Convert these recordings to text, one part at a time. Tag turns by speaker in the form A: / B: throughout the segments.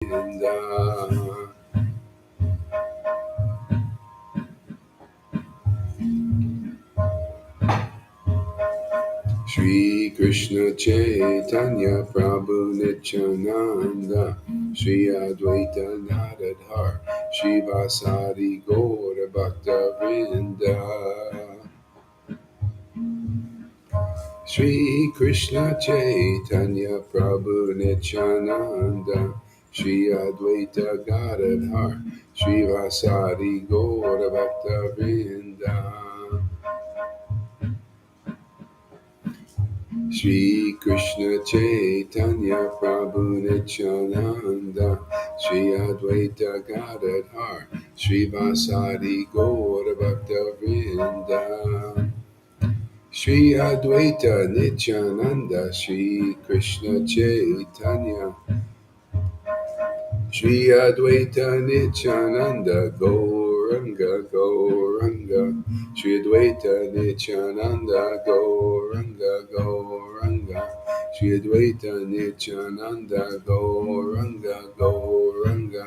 A: Govinda. Shri Krishna Chaitanya Prabhu Nityananda Shri Advaita Gadadhar Shri Vasadi Gaura Bhakta Vrinda. Shri Krishna Chaitanya Prabhu Nityananda Shri Advaita Gadadhar Shri Vasadi Gaura Bhakta Vrinda. Shri Krishna Chaitanya Prabhu Nityananda Shri Advaita Gadadhar Shri Vasadi Gaura Bhakta Vrinda. Shri Advaita Nityananda Shri Krishna Chaitanya Shri Advaita Nityananda Gauranga Gauranga Shri Advaita Nityananda Gauranga Gauranga Shri Advaita Nityananda Gauranga Gauranga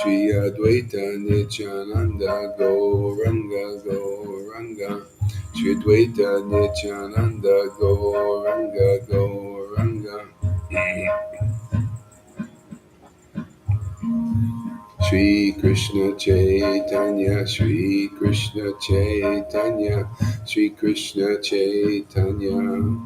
A: Shri Advaita Nityananda Gauranga Gauranga Shri Advaita Nityananda Gauranga Gauranga Shri Krishna Chaitanya, Shri Krishna Chaitanya, Shri Krishna Chaitanya,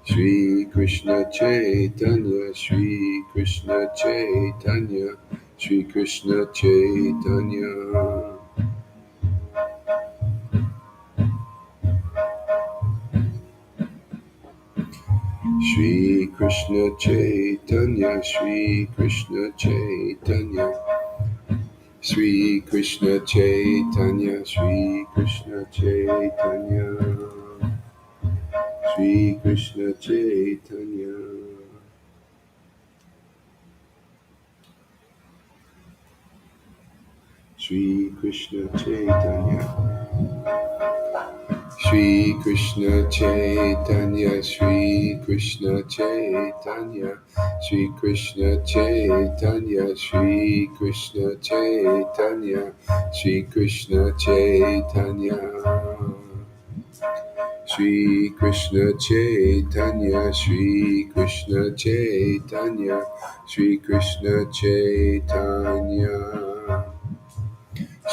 A: Shri Krishna Chaitanya, Shri Krishna Chaitanya, Shri Krishna Chaitanya. Shri Krishna Chaitanya, Shri Krishna Chaitanya, Shri Krishna Chaitanya, Shri Krishna Chaitanya, Shri Krishna Chaitanya. Shri Krishna Chaitanya. Shri Krishna Chaitanya, Shri Krishna Chaitanya, Shri Krishna Chaitanya, Shri Krishna Chaitanya, Shri Krishna Chaitanya. Shri Krishna Chaitanya, Shri Krishna Chaitanya, Shri Krishna Chaitanya.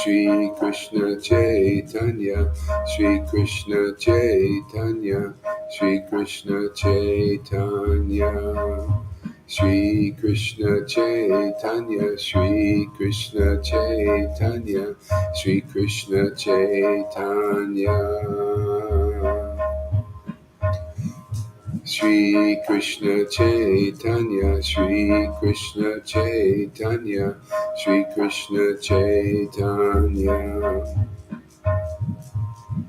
A: Shri Krishna Chaitanya, Shri Krishna Chaitanya, Shri Krishna Chaitanya. Shri Krishna Chaitanya, Shri Krishna Chaitanya, Shri Krishna Chaitanya. Shri Krishna Chaitanya, Shri Krishna Chaitanya, Shri Krishna Chaitanya.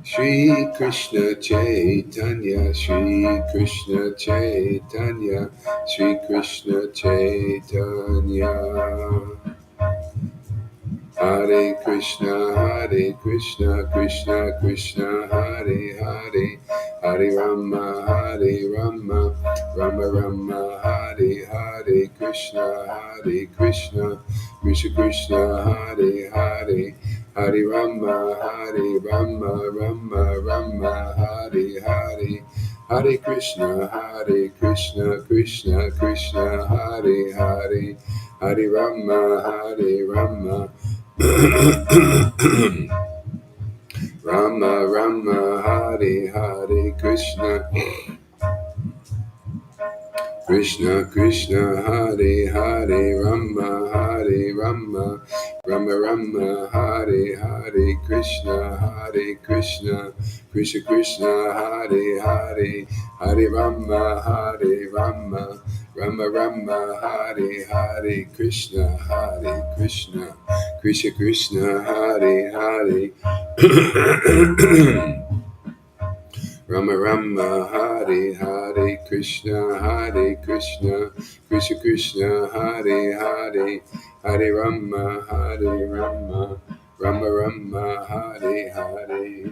A: Shri Krishna Chaitanya, Shri Krishna Chaitanya, Shri Krishna Chaitanya. Hare Krishna, Krishna Krishna, Hare Hare, Hare Rama, Rama Rama, Hare Hare, Krishna, Krishna Krishna, Hare Hare, Hare Rama, Rama, Hare Hare. Hare Krishna, Krishna Krishna, Hare Hare, Hare Rama, Rama Rama, Hare Hare, Krishna Krishna, Hare Hare, Rama, Rama, Hare Hare, Krishna, Krishna Krishna, Hare Hare, Hare Rama, Rama, Hare Hare, Krishna, Krishna Krishna, Hare Hare. Rama, Hare Hare, Krishna, Krishna Krishna, Hare Hare, Hare Rama, Rama, Hare Hare.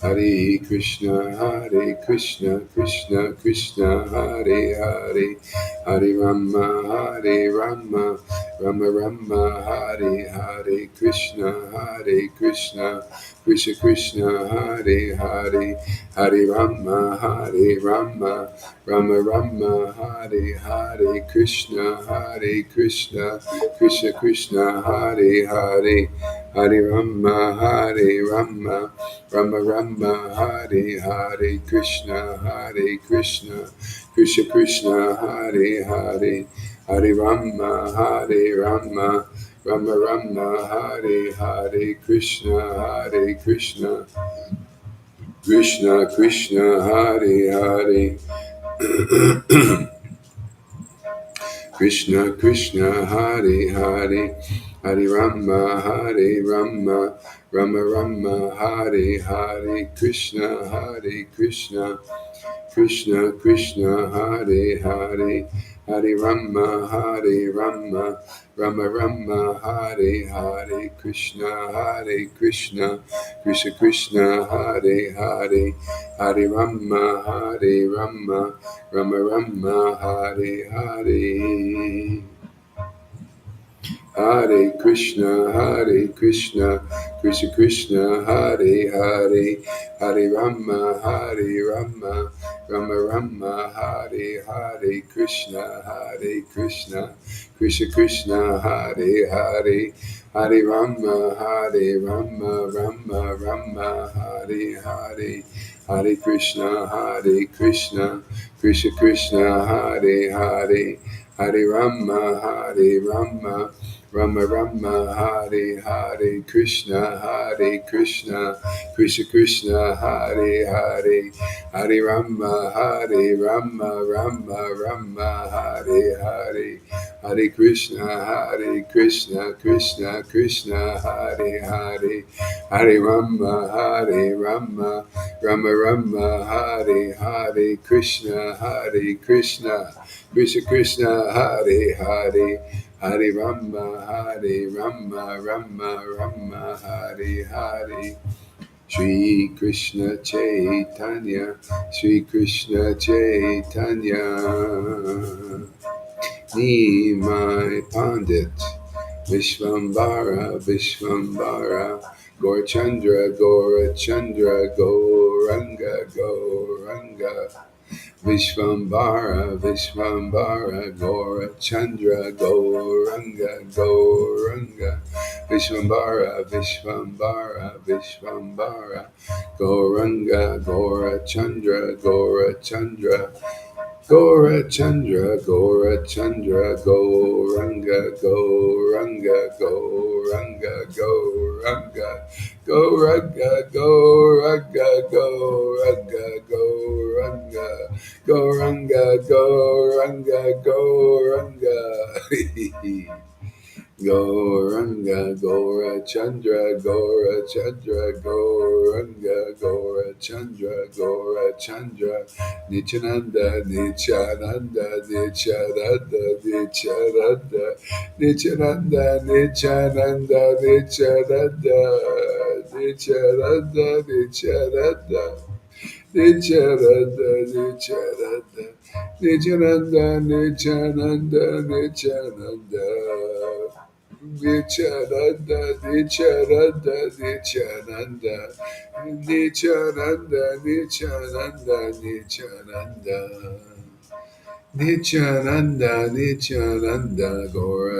A: Hare Krishna, Krishna Krishna, Hare Hare, Hare Rama, Rama Rama, Hare Hare, Krishna, Krishna Krishna, Hare Hare, Hare Rama, Rama Rama, Hare Hare, Krishna, Krishna Krishna, Hare Hare, Hare Rama, Rama Rama, Hare Hare, Krishna, Krishna Krishna, Hare Hare, Hare Rama, Rama Rama, Hare Hare, Krishna, Krishna Krishna, Hare Hare, Krishna Krishna, Hare Hare, Hare Rama, Rama Rama, Hare Hare, Krishna, Krishna Krishna, Hare Hare, Hare Rama, Rama Rama, Hare Hare, Krishna, Krishna Krishna, Hare Hare, Hare Rama, Rama Rama, Hare Hare. Hare Krishna, Krishna Krishna, Hare Hare, Hare Rama, Rama Rama, Hare Hare, Krishna, Krishna Krishna, Hare Hare, Hare Rama, Rama Rama, Hare Hare, Hare Krishna, Krishna Krishna, Hare Hare, Hare Rama, Rama Rama, Hare Hare, Krishna, Krishna Krishna, Hare Hare, Hare Rama, Rama Rama, Hare Hare, Hare Krishna, Krishna Krishna, Hare Hare, Hare Rama, Rama Rama, Hare Hare, Krishna, Krishna, Hare Hare, Hare Rama, Rama, Hare Hare. Shri Krishna Chaitanya, Shri Krishna Chaitanya, Nimai Pandit, Vishvambara, Gaurachandra, Gauranga, Vishvambara, Gaurachandra, Gauranga, Vishvambara, Gauranga, Gaurachandra, Gaurachandra, Gauranga. Gaurachandra, Nityananda, Gaurachandra, Gauranga.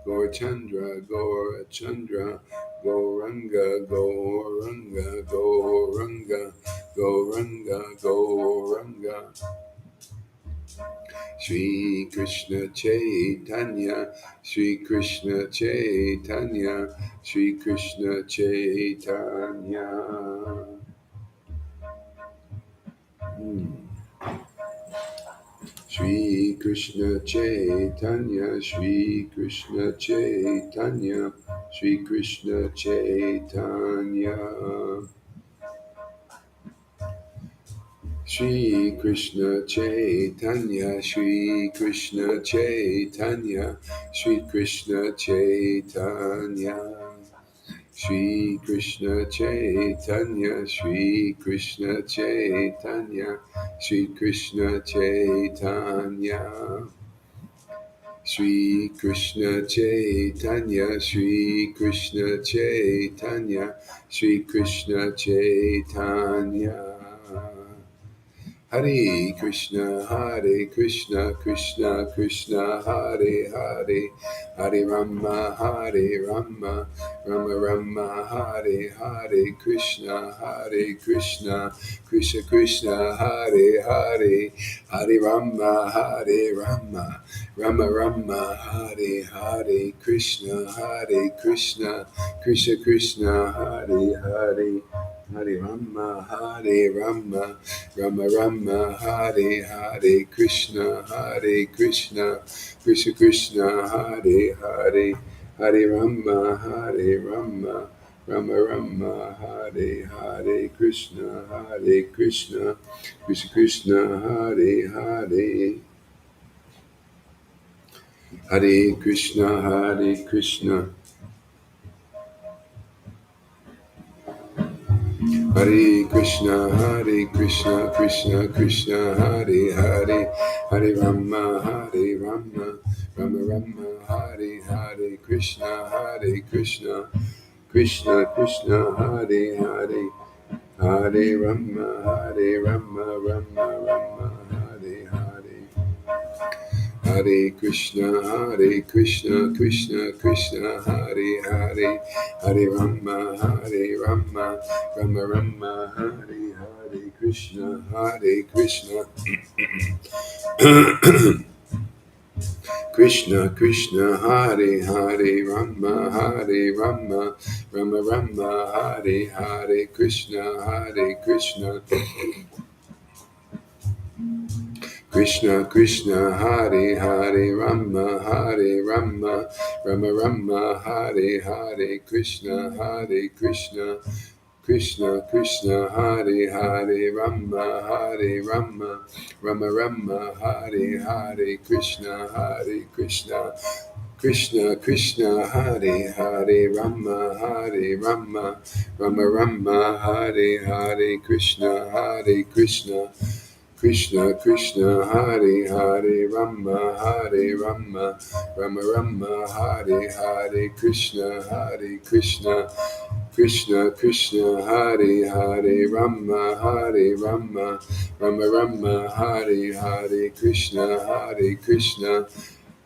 A: Gaurachandra, Gauranga. Gaurachandra, Gauranga, Gauranga, Gauranga. Shri Krishna Chaitanya, Shri Krishna Chaitanya, Shri Krishna Chaitanya. Shri Krishna Chaitanya, Shri Krishna Chaitanya, Shri Krishna Chaitanya. Shri Krishna Chaitanya, Shri Krishna Chaitanya, Shri Krishna Chaitanya. Shri Krishna Chaitanya, Shri Krishna Chaitanya, Shri Krishna Chaitanya. Shri Krishna Chaitanya, Shri Krishna Chaitanya, Shri Krishna Chaitanya. Hare Krishna, Krishna Krishna, Hare Hare, Hare Rama, Rama Rama, Hare Hare, Krishna, Krishna Krishna, Hare Hare, Hare Rama, Rama Rama, Hare Hare, Krishna, Krishna Krishna, Hare Hare, Hare Rama, Rama Rama, Hare Hare, Krishna, Krishna Krishna, Hare Hare, Hare Rama, Rama Rama, Hare Hare, Krishna, Krishna Krishna, Hare Hare. Hare Krishna, Hare Krishna, Krishna Krishna, Hare Hare, Hare Rama, Rama Rama, Hare Hare, Krishna, Krishna Krishna, Hare Hare, Hare Rama, Rama Rama, Hare Hare. Hare Krishna, Krishna Krishna, Hare Hare, Hare Rama, Rama Rama, Hare Hare, Krishna, Krishna Krishna Krishna, Hare Hare, Rama Rama Rama, Hare Hare, Krishna, Krishna Krishna Krishna, Hare Hare, Rama Rama Rama, Hare Hare, Krishna, Krishna Krishna Krishna, Hare Hare, Rama Rama Rama, Hare Hare, Krishna, Krishna Krishna Krishna, Hare Hare, Rama Rama Rama, Hare Hare, Krishna, Krishna Krishna Krishna, Hare Hare, Rama Rama Rama, Hare Hare, Krishna, Krishna Krishna Krishna, Hare Hare, Rama Rama Rama, Hare Hare, Krishna, Krishna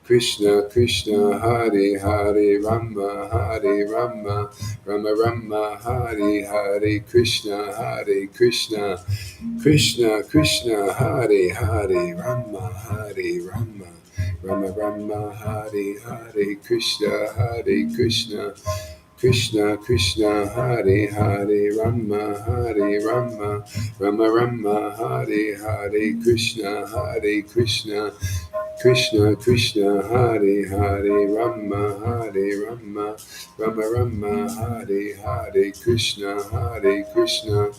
A: Krishna Krishna, Hare Hare, Rama Rama Rama, Hare Hare, Krishna, Krishna Krishna Krishna, Hare Hare, Rama Rama Rama, Hare Hare, Krishna, Krishna Krishna Krishna, Hare Hare, Rama Rama Rama, Hare Hare, Krishna, Krishna Krishna Krishna, Hare Hare, Rama Rama Rama, Hare Hare, Krishna, Krishna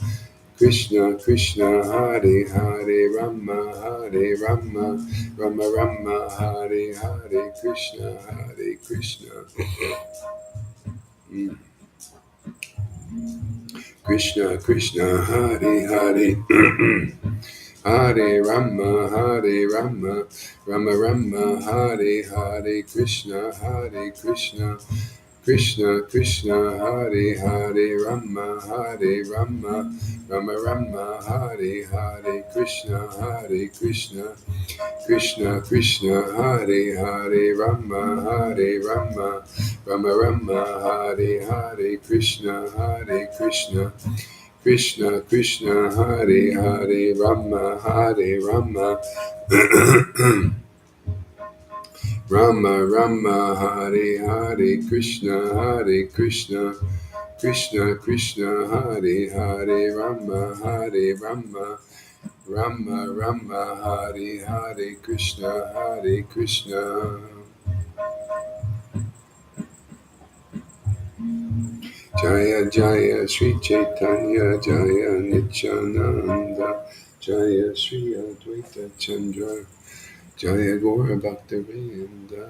A: Krishna Krishna, Hare Hare, Rama Rama Rama, Hare Hare, Krishna, Krishna Krishna Krishna, Hare Hare Hare Rama Rama Rama, Hare Hare, Krishna, Krishna Krishna Krishna, Hare Hare, Rama Rama Rama, Hare Hare, Krishna, Krishna Krishna Krishna, Hare Hare, Rama Rama Rama, Hare Hare, Krishna, Krishna Krishna Krishna Hare Hare Rama Hare Rama Rama Rama Hare Hare Krishna Krishna Krishna Hare Hare Rama Hare Rama Rama Rama Hare Hare Krishna Jaya Jaya Sri Chaitanya Jaya Nityananda Jaya Sri Advaita Chandra Jaya Gora Bhaktivinoda.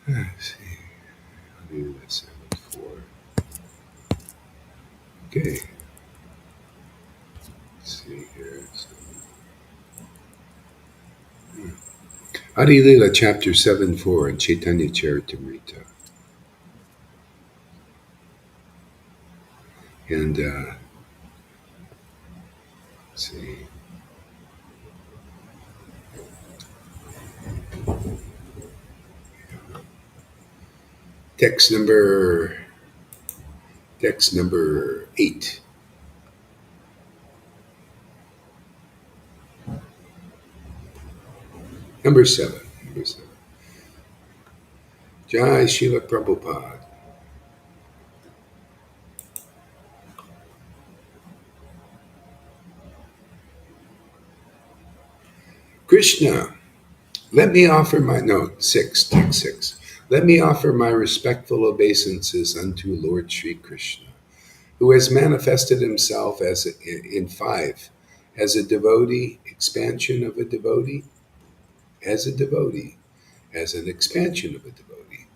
A: Let's see. I'll do this before. Okay. Let's see here. Adi Lila chapter 7-4 in Caitanya Caritamrita. And let's see. Text number 8. Number 7. Jai Srila Prabhupada. Krishna, let me offer my, text 6. Let me offer my respectful obeisances unto Lord Sri Krishna, who has manifested himself in 5, as a devotee, expansion of a devotee, as a devotee, as an expansion of a devotee,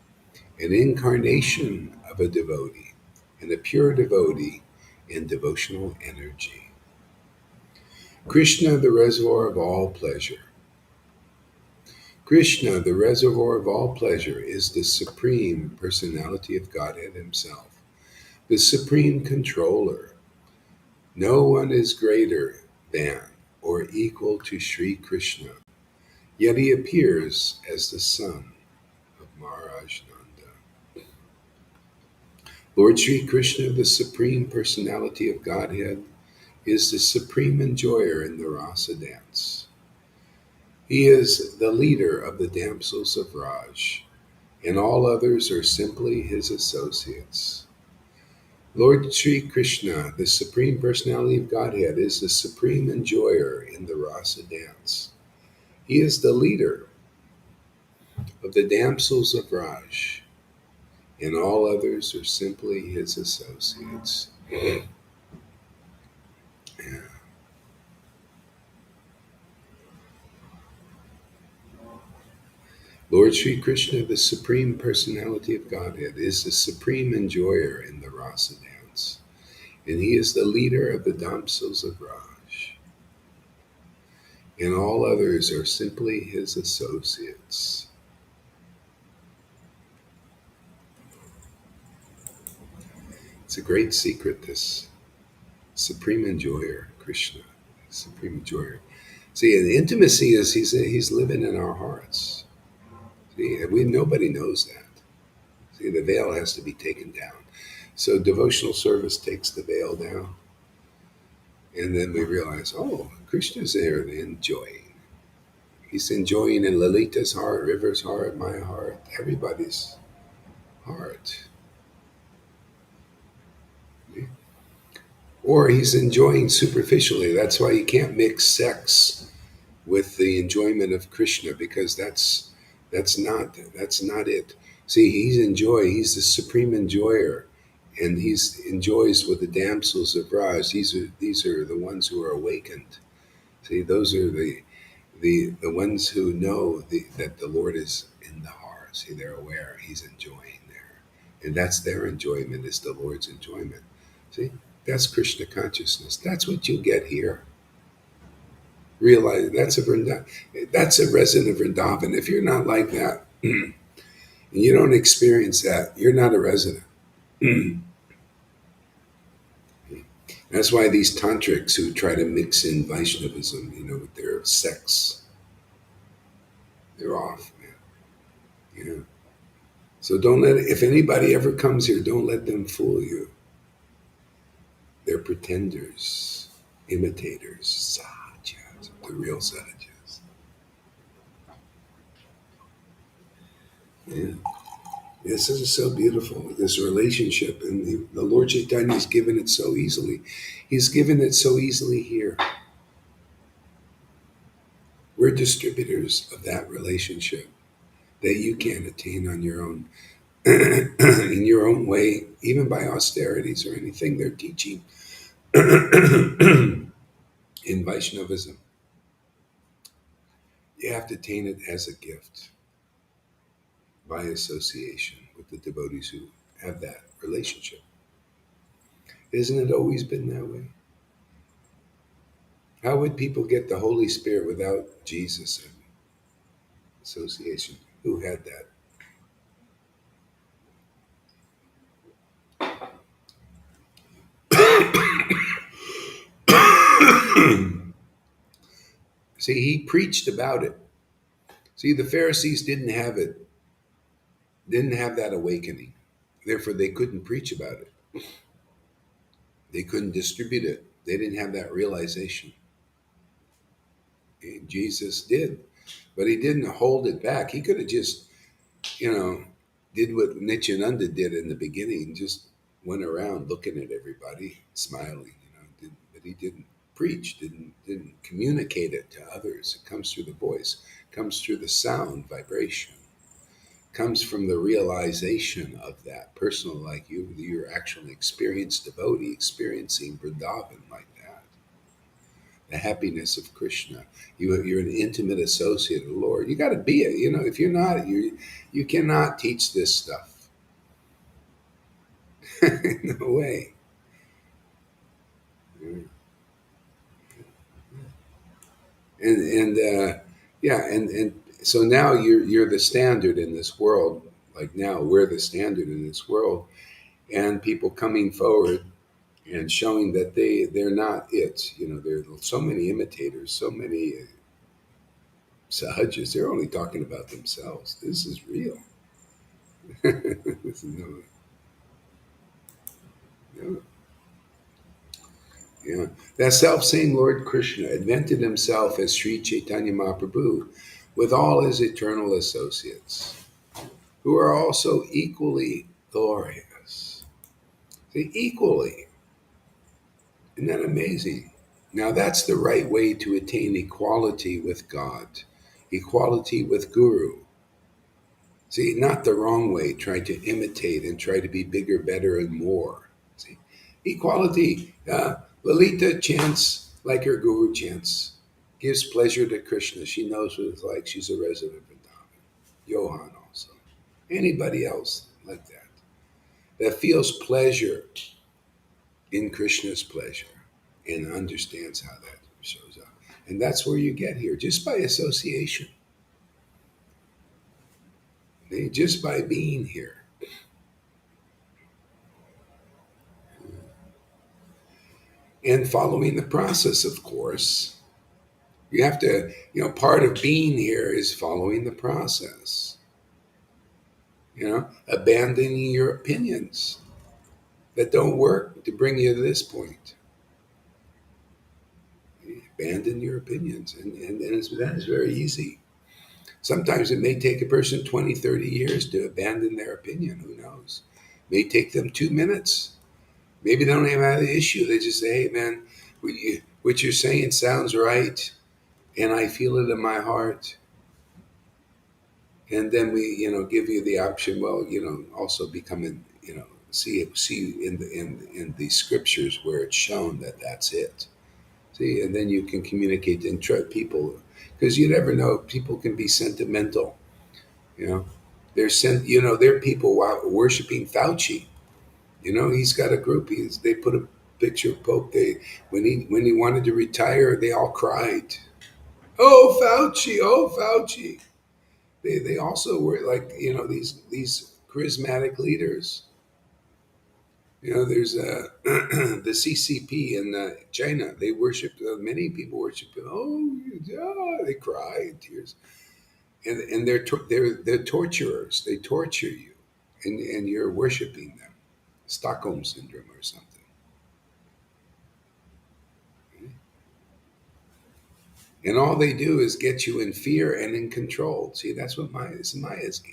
A: an incarnation of a devotee, and a pure devotee in devotional energy. Krishna, the reservoir of all pleasure. Krishna, the reservoir of all pleasure, is the Supreme Personality of Godhead Himself, the Supreme Controller. No one is greater than or equal to Sri Krishna, yet He appears as the son of Maharaj Nanda. Lord Sri Krishna, the Supreme Personality of Godhead, is the supreme enjoyer in the rasa dance. He is the leader of the damsels of Raj, and all others are simply his associates. Lord Sri Krishna, the Supreme Personality of Godhead, is the supreme enjoyer in the rasa dance. He is the leader of the damsels of Raj, and all others are simply his associates. Yeah. Lord Sri Krishna, the Supreme Personality of Godhead, is the supreme enjoyer in the rasa dance, and he is the leader of the damsels of Raj, and all others are simply his associates. It's a great secret, this supreme enjoyer, Krishna, supreme enjoyer. See, and intimacy is he's living in our hearts. See, nobody knows that. See, the veil has to be taken down. So devotional service takes the veil down. And then we realize, oh, Krishna's there enjoying. He's enjoying in Lalita's heart, River's heart, my heart, everybody's heart. Or he's enjoying superficially. That's why you can't mix sex with the enjoyment of Krishna, because that's not it. See, he's the supreme enjoyer, and he's enjoys with the damsels of Raj. These are the ones who are awakened. See, those are the ones who know that the Lord is in the heart. See, they're aware he's enjoying there, and that's their enjoyment, is the Lord's enjoyment. See, that's Krishna consciousness. That's what you get here. Realize that's a resident of Vrindavan. If you're not like that, and you don't experience that, you're not a resident. That's why these tantrics who try to mix in Vaishnavism, with their sex, they're off, man. So don't let, if anybody ever comes here, don't let them fool you. They're pretenders, imitators, sahajas, the real sahajas. Yeah. This is so beautiful, this relationship. And the Lord Chaitanya has given it so easily. He's given it so easily here. We're distributors of that relationship that you can attain on your own, in your own way, even by austerities or anything they're teaching in Vaishnavism. You have to attain it as a gift by association with the devotees who have that relationship. Isn't it always been that way? How would people get the Holy Spirit without Jesus and association? Who had that? See, he preached about it. See, the Pharisees didn't have it, didn't have that awakening. Therefore, they couldn't preach about it. They couldn't distribute it. They didn't have that realization. And Jesus did, but he didn't hold it back. He could have just, you know, did what Nityananda did in the beginning, just went around looking at everybody, smiling, but he didn't preach, didn't communicate it to others. It comes through the voice, comes through the sound, vibration, comes from the realization of that personal, like you're actually experienced devotee, experiencing Vrindavan like that. The happiness of Krishna. You're an intimate associate of the Lord. You got to be it. If you're not, you cannot teach this stuff. No way. And so now you're the standard in this world. Like now we're the standard in this world, and people coming forward and showing that they're not it. There are so many imitators, so many sahajas. They're only talking about themselves. This is real. This is no. Yeah. That self same Lord Krishna invented himself as Sri Chaitanya Mahaprabhu with all his eternal associates, who are also equally glorious. See, equally. Isn't that amazing? Now, that's the right way to attain equality with God, equality with Guru. See, not the wrong way, trying to imitate and try to be bigger, better, and more. See, equality. Lalita chants like her guru chants, gives pleasure to Krishna. She knows what it's like. She's a resident of Vrindavan. Johan also. Anybody else like that feels pleasure in Krishna's pleasure and understands how that shows up. And that's where you get here, just by association, just by being here. And following the process, of course. You have to, part of being here is following the process, abandoning your opinions that don't work to bring you to this point. Abandon your opinions. And that is very easy. Sometimes it may take a person 20, 30 years to abandon their opinion. Who knows? It may take them 2 minutes. Maybe they don't even have the issue. They just say, hey, man, what you're saying sounds right. And I feel it in my heart. And then we, give you the option. Well, also becoming, see in the scriptures where it's shown that that's it. See, and then you can communicate and treat people, because you never know. People can be sentimental. There are people worshiping Fauci. He's got a group. They put a picture of Pope. When he wanted to retire, they all cried. Oh, Fauci! Oh, Fauci! They also were like, these charismatic leaders. There's the CCP in China. They worship. Many people worship. Oh, yeah, they cry in tears, and they're torturers. They torture you. and you're worshiping them. Stockholm syndrome or something. And all they do is get you in fear and in control. See, that's what Maya's game.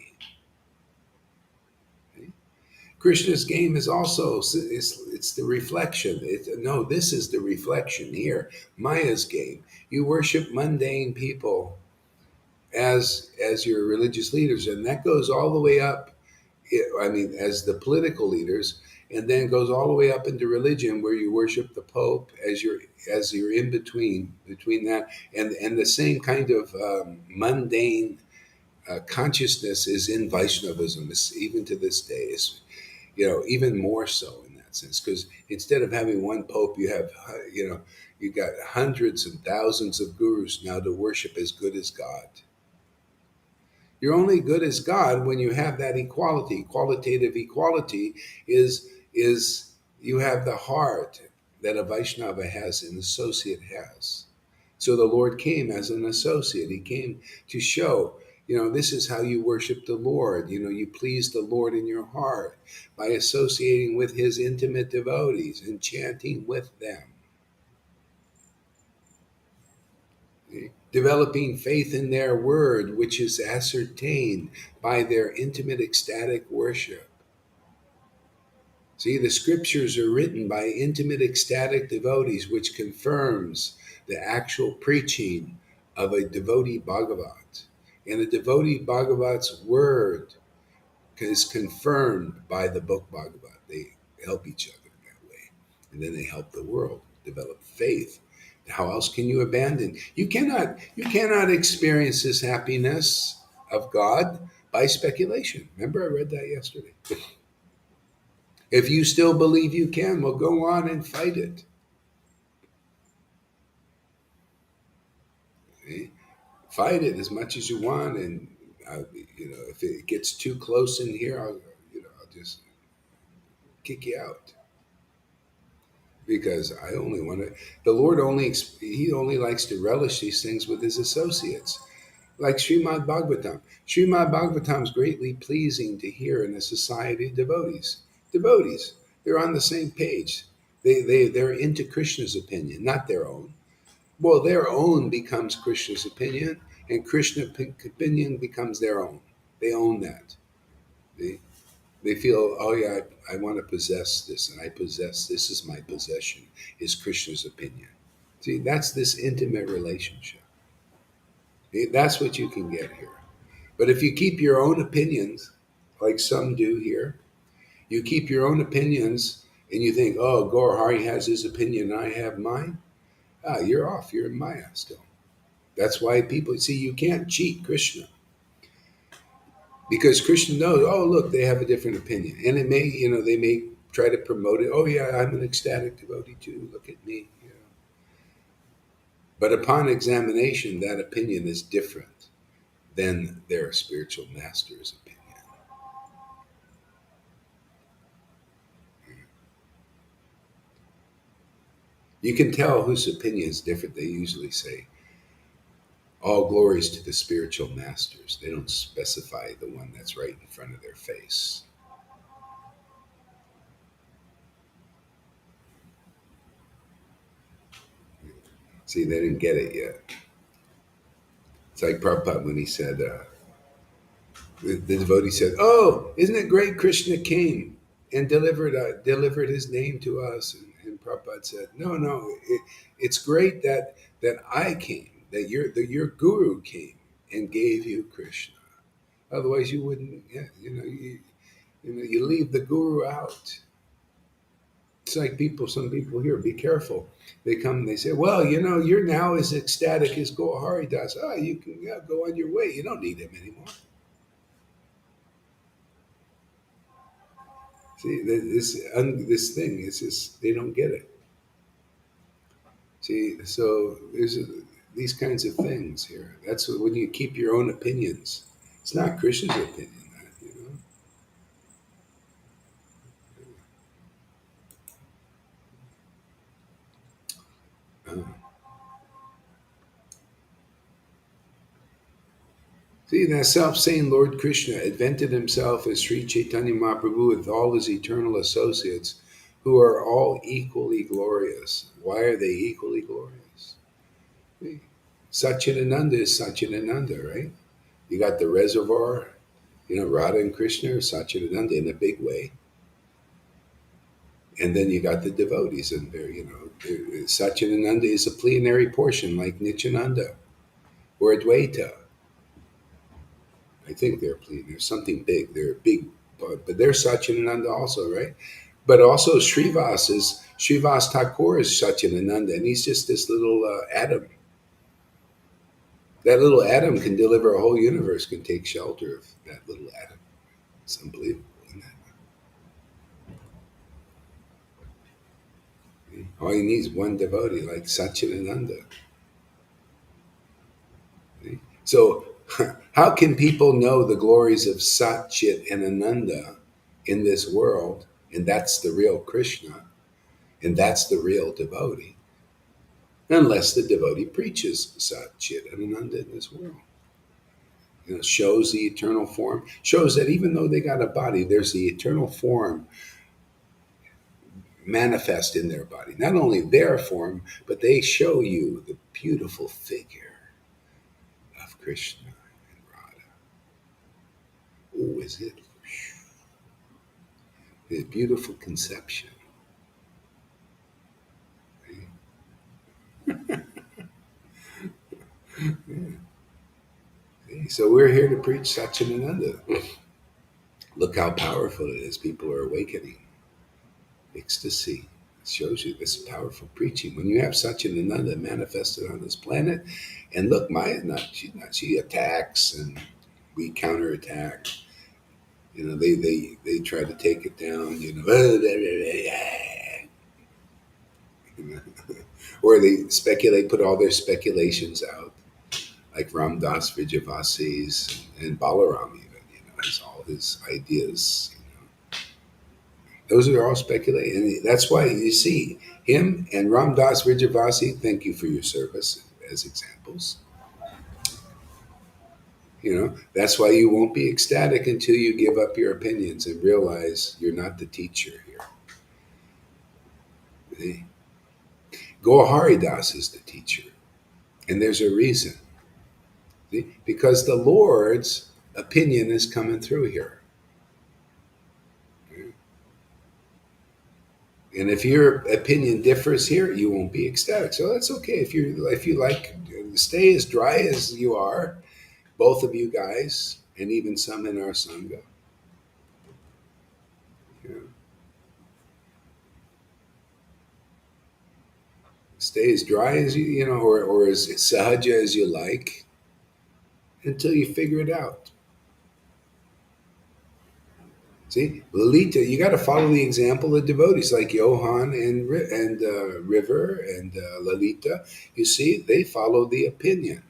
A: Krishna's game is also it's the reflection. No, this is the reflection here. Maya's game. You worship mundane people as your religious leaders, and that goes all the way up. I mean, as the political leaders, and then goes all the way up into religion, where you worship the Pope as you're in between that, and the same kind of mundane consciousness is in Vaishnavism, even to this day. Is even more so in that sense, because instead of having one Pope, you have you got hundreds and thousands of gurus now to worship as good as God. You're only good as God when you have that equality. Qualitative equality is you have the heart that a Vaishnava has, an associate has. So the Lord came as an associate. He came to show, this is how you worship the Lord. You please the Lord in your heart by associating with his intimate devotees and chanting with them. Developing faith in their word, which is ascertained by their intimate ecstatic worship. See, the scriptures are written by intimate ecstatic devotees, which confirms the actual preaching of a devotee Bhagavat. And a devotee Bhagavat's word is confirmed by the book Bhagavat. They help each other in that way. And then they help the world develop faith. How else can you abandon? You cannot experience this happiness of God by speculation. Remember, I read that yesterday. If you still believe you can, well, go on and fight it. Okay? Fight it as much as you want, and if it gets too close in here, I'll just kick you out, because I only want to. The Lord He only likes to relish these things with His associates, like Srimad Bhagavatam. Srimad Bhagavatam is greatly pleasing to hear in a society of devotees. Devotees, they're on the same page. They're into Krishna's opinion, not their own. Well, their own becomes Krishna's opinion, and Krishna's opinion becomes their own. They own that. They, they feel, oh yeah, I want to possess this, and I possess this is my possession, is Krishna's opinion. See, that's this intimate relationship. That's what you can get here. But if you keep your own opinions, like some do here, you keep your own opinions and you think, oh, Gaur Hari has his opinion and I have mine, you're off. You're in Maya still. That's why people see you can't cheat Krishna, because Krishna knows, oh, look, they have a different opinion. And they may try to promote it. Oh, yeah, I'm an ecstatic devotee too. Look at me. But upon examination, that opinion is different than their spiritual master's opinion. You can tell whose opinion is different. They usually say, all glories to the spiritual masters. They don't specify the one that's right in front of their face. See, they didn't get it yet. It's like Prabhupada when he said, the devotee said, oh, isn't it great Krishna came and delivered his name to us? And Prabhupada said, no, it's great that I came, that your guru came and gave you Krishna. Otherwise, you wouldn't. Yeah, you leave the guru out. It's like some people here. Be careful. They come and they say, "Well, you're now as ecstatic as Gohari does. Oh, you can go on your way. You don't need him anymore." See, this thing is just they don't get it. See, so there's these kinds of things here. That's when you keep your own opinions. It's not Krishna's opinion, See, that self-same Lord Krishna invented himself as Sri Chaitanya Mahaprabhu with all his eternal associates who are all equally glorious. Why are they equally glorious? See, Satchidananda is Satchidananda, right? You got the reservoir, Radha and Krishna are Satchidananda in a big way. And then you got the devotees, and Satchidananda is a plenary portion like Nityananda or Advaita. I think they're plenary, something big. They're big, but they're Satchidananda also, right? But also Srivas Thakur is Satchidananda, and he's just this little atom. That little atom can deliver a whole universe, can take shelter of that little atom. It's unbelievable, isn't it? All you need is one devotee like Satchidananda. So, how can people know the glories of Sat, Chit, and Ananda in this world? And that's the real Krishna, and that's the real devotee, unless the devotee preaches Sat, Chit, and Ananda in this world. Shows the eternal form, shows that even though they got a body, there's the eternal form manifest in their body. Not only their form, but they show you the beautiful figure of Krishna and Radha. Oh, is it? A beautiful conception. So we're here to preach Satchidananda. Look how powerful it is. People are awakening. Ecstasy. It shows you this powerful preaching. When you have Satchidananda manifested on this planet, and look, Maya, she attacks and we counterattack. They try to take it down, or they speculate, put all their speculations out, like Ramdas Vijayavasi's and Balaram even, has all his ideas. Those are all speculating. And that's why you see him and Ramdas Vijayavasi, thank you for your service as examples. That's why you won't be ecstatic until you give up your opinions and realize you're not the teacher here. See? Gaur Das is the teacher. And there's a reason. See? Because the Lord's opinion is coming through here. And if your opinion differs here, you won't be ecstatic. So that's okay. If you like, stay as dry as you are, both of you guys, and even some in our sangha. Stay as dry as or as sahaja as you like, until you figure it out. See, Lalita, you got to follow the example of devotees like Johan and River and Lalita. You see, they follow the opinion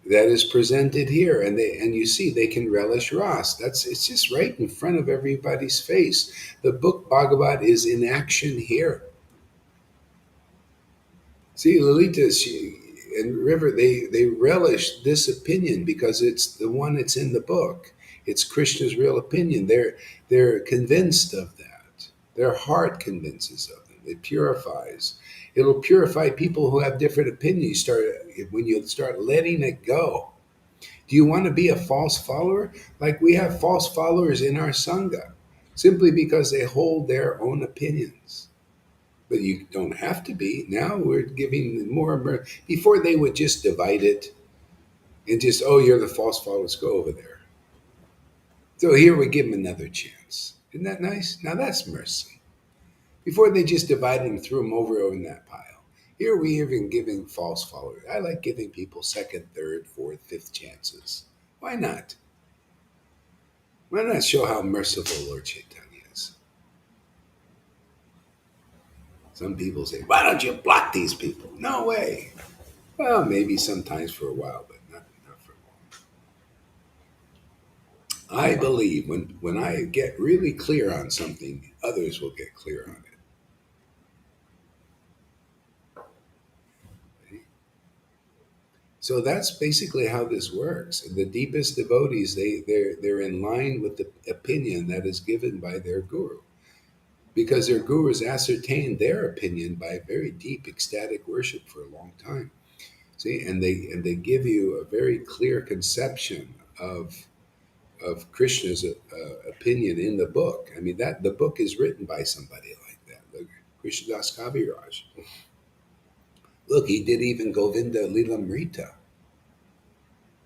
A: that is presented here, and you see they can relish ras. It's just right in front of everybody's face. The book Bhagavad is in action here. See, Lalita and River, they relish this opinion because it's the one that's in the book. It's Krishna's real opinion. They're convinced of that. Their heart convinces of them. It purifies. It'll purify people who have different opinions. When you start letting it go. Do you want to be a false follower? Like we have false followers in our sangha, simply because they hold their own opinions. But you don't have to be. Now we're giving more and more. Before they would just divide it and just, oh, you're the false followers, go over there. So here we give them another chance. Isn't that nice? Now that's mercy. Before they just divided them, threw them over in that pile. Here we even giving false followers. I like giving people second, third, fourth, fifth chances. Why not? Why not show how merciful Lord Chaitanya is? Some people say, why don't you block these people? No way. Well, maybe sometimes for a while, but not for long. I believe when I get really clear on something, others will get clear on it. So that's basically how this works. The deepest devotees, they're in line with the opinion that is given by their guru, because their gurus ascertained their opinion by very deep ecstatic worship for a long time. See, and they give you a very clear conception of Krishna's opinion in the book. I mean, that the book is written by somebody like that, the Krishnadas Kaviraj. Look, he did even Govinda Lilamrita.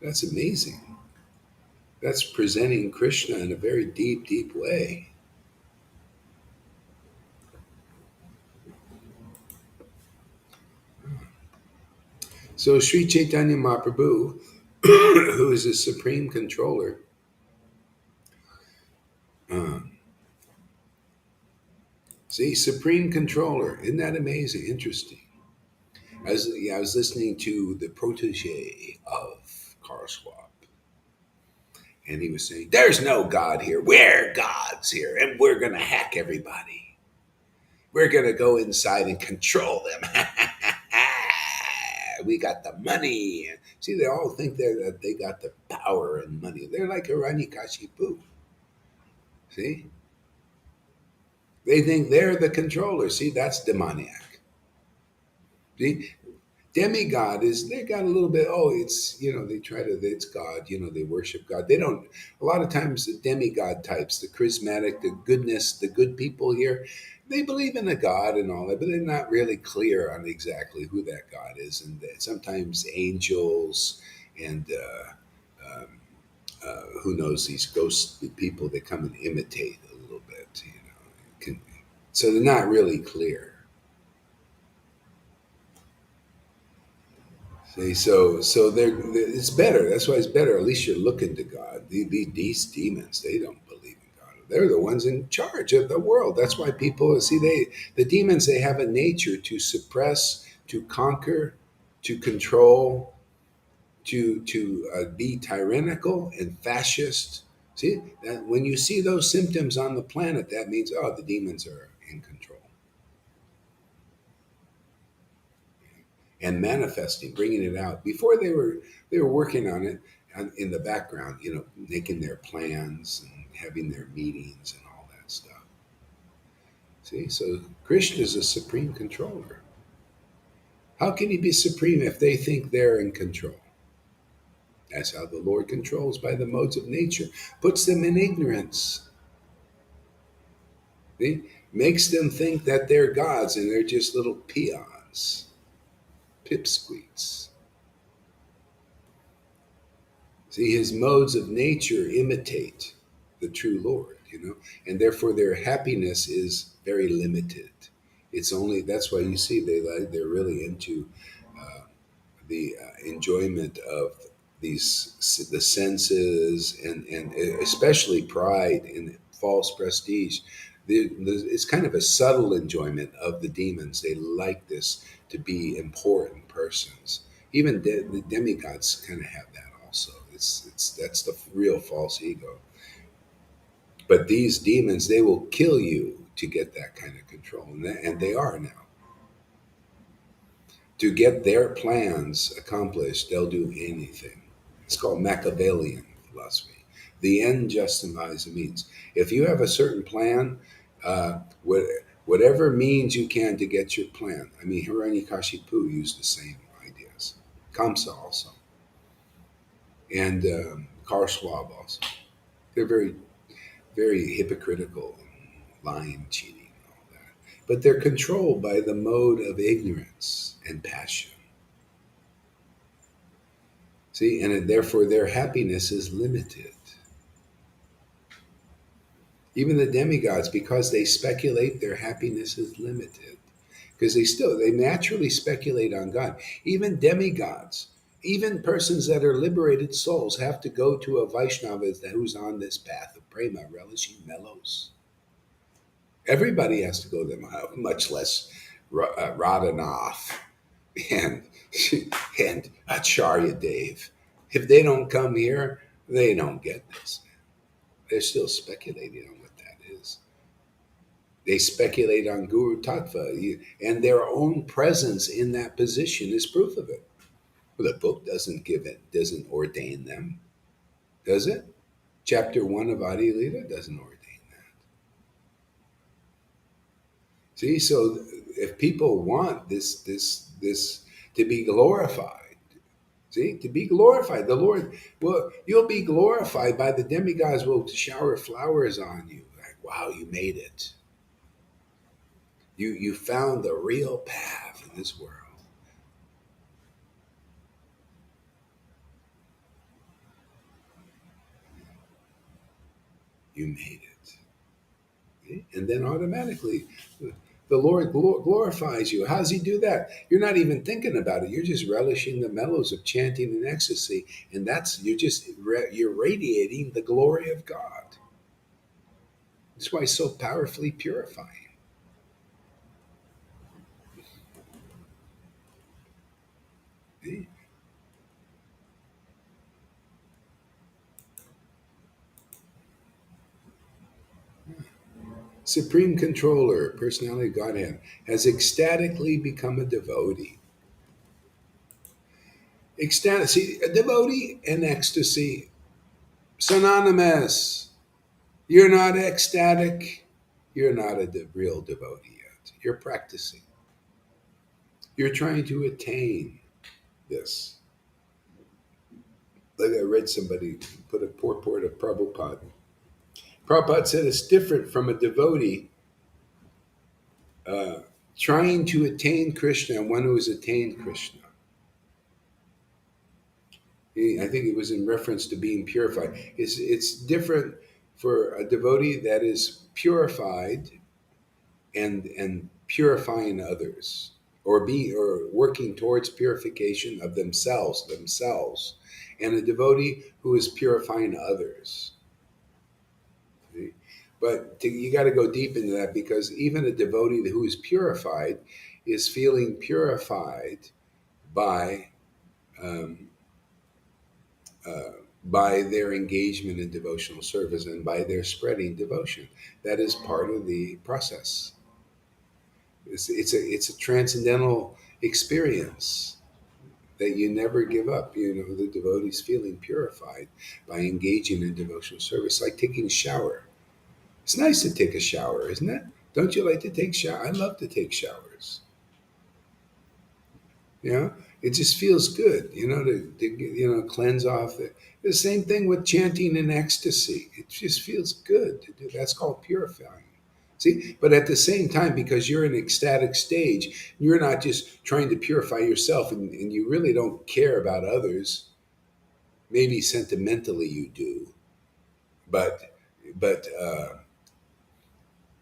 A: That's amazing. That's presenting Krishna in a very deep, deep way. So Sri Chaitanya Mahaprabhu, who is the supreme controller, uh, see, supreme controller, isn't that amazing? Interesting. I was listening to the protege of Carl Schwab, and he was saying, "There's no God here. We're gods here, and we're going to hack everybody. We're going to go inside and control them. We got the money." See, they all think that they got the power and money. They're like Hiranyakashipu. See, they think they're the controller. See, that's demoniac. See, demigod is, they got a little bit, oh, it's, they try to, it's God, they worship God. They don't, a lot of times the demigod types, the charismatic, the goodness, the good people here, they believe in a God and all that, but they're not really clear on exactly who that God is. And sometimes angels and um, who knows, these ghostly people, they come and imitate a little bit, can, so they're not really clear. See, so it's better. That's why it's better. At least you're looking to God. These demons, they don't believe in God. They're the ones in charge of the world. That's why people see, the demons, they have a nature to suppress, to conquer, to control, to be tyrannical and fascist. See, that when you see those symptoms on the planet, that means, oh, the demons are in control and manifesting, bringing it out. Before they were working on it in the background, making their plans and having their meetings and all that stuff. See, so Krishna is a supreme controller. How can he be supreme if they think they're in control? That's how the Lord controls, by the modes of nature, puts them in ignorance. See? Makes them think that they're gods and they're just little peons, pipsqueaks. See, his modes of nature imitate the true Lord, and therefore their happiness is very limited. It's only, that's why you see they're really into the enjoyment of the senses, and especially pride and false prestige. It's kind of a subtle enjoyment of the demons. They like this, to be important persons. Even the demigods kind of have that also. It's that's the real false ego. But these demons, they will kill you to get that kind of control, and they are now. To get their plans accomplished, they'll do anything. It's called Machiavellian philosophy. The end justifies the means. If you have a certain plan, uh, whatever means you can to get your plan. I mean, Hiranyakashipu used the same ideas. Kamsa also, and Karl Schwab also. They're very, very hypocritical, lying, cheating, and all that. But they're controlled by the mode of ignorance and passion. See, and therefore their happiness is limited. Even the demigods, because they speculate, their happiness is limited. Because they naturally speculate on God. Even demigods, even persons that are liberated souls, have to go to a Vaishnava who's on this path of prema, relishing mellows. Everybody has to go there, much less Radhanath and, and Acharya Dev. If they don't come here, they don't get this. They're still speculating on what that is. They speculate on Guru Tattva, and their own presence in that position is proof of it. Well, the book doesn't give it, doesn't ordain them, does it? Chapter 1 of Adi Lila doesn't ordain that. See, so if people want this to be glorified, see, to be glorified, the Lord, well, you'll be glorified by the demigods will shower flowers on you. Like, wow, you made it. You found the real path in this world. You made it. Okay? And then automatically the Lord glorifies you. How does he do that? You're not even thinking about it. You're just relishing the mellows of chanting and ecstasy. And that's, you're radiating the glory of God. That's why it's so powerfully purifying. Okay? Supreme Controller, Personality of Godhead, has ecstatically become a devotee. Ecstatic, see, a devotee and ecstasy, synonymous. You're not ecstatic. You're not a real devotee yet. You're practicing. You're trying to attain this. Like I read somebody put a purport of Prabhupada. Prabhupada said it's different from a devotee uh, trying to attain Krishna and one who has attained Krishna. I think it was in reference to being purified. It's different for a devotee that is purified and purifying others, or working towards purification of themselves, and a devotee who is purifying others. See? But you got to go deep into that, because even a devotee who is purified is feeling purified by um, uh, by their engagement in devotional service and by their spreading devotion. That is part of the process. It's a transcendental experience that you never give up. You know, the devotee's feeling purified by engaging in devotional service, like taking a shower. It's nice to take a shower, isn't it? Don't you like to take shower? I love to take showers. You know, it just feels good. You know, to cleanse off. The same thing with chanting in ecstasy. It just feels good to do. That's called purifying. See, but at the same time, because you're in an ecstatic stage, you're not just trying to purify yourself, and you really don't care about others. Maybe sentimentally you do, but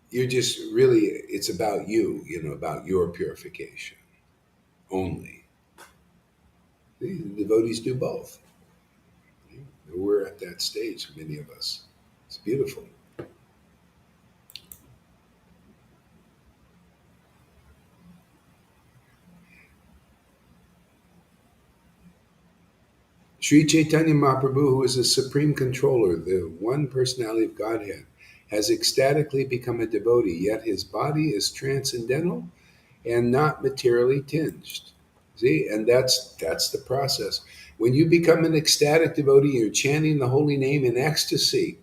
A: you're just really, it's about you. You know, about your purification only. See, the devotees do both. We're at that stage, many of us. It's beautiful. Sri Chaitanya Mahaprabhu, who is the supreme controller, the one personality of Godhead, has ecstatically become a devotee, yet his body is transcendental and not materially tinged. See, and that's the process. When you become an ecstatic devotee, you're chanting the holy name in ecstasy.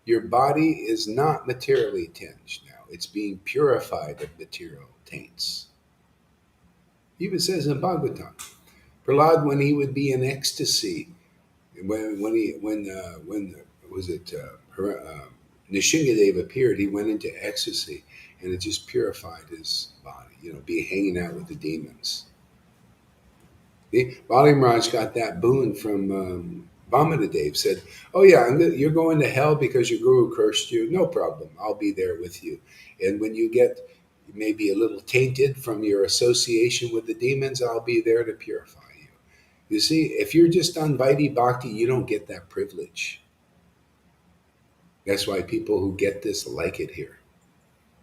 A: Your body is not materially tinged now. It's being purified of material taints. He even says in Bhagavatam, Prahlad, when he would be in ecstasy, when was it Nishingadev appeared, he went into ecstasy, and it just purified his body. You know, be hanging out with the demons. Bali Maharaj got that boon from Vamanadev. Said, "Oh yeah, you're going to hell because your guru cursed you. No problem. I'll be there with you. And when you get maybe a little tainted from your association with the demons, I'll be there to purify you." You see, if you're just on Vaidhi Bhakti, you don't get that privilege. That's why people who get this like it here.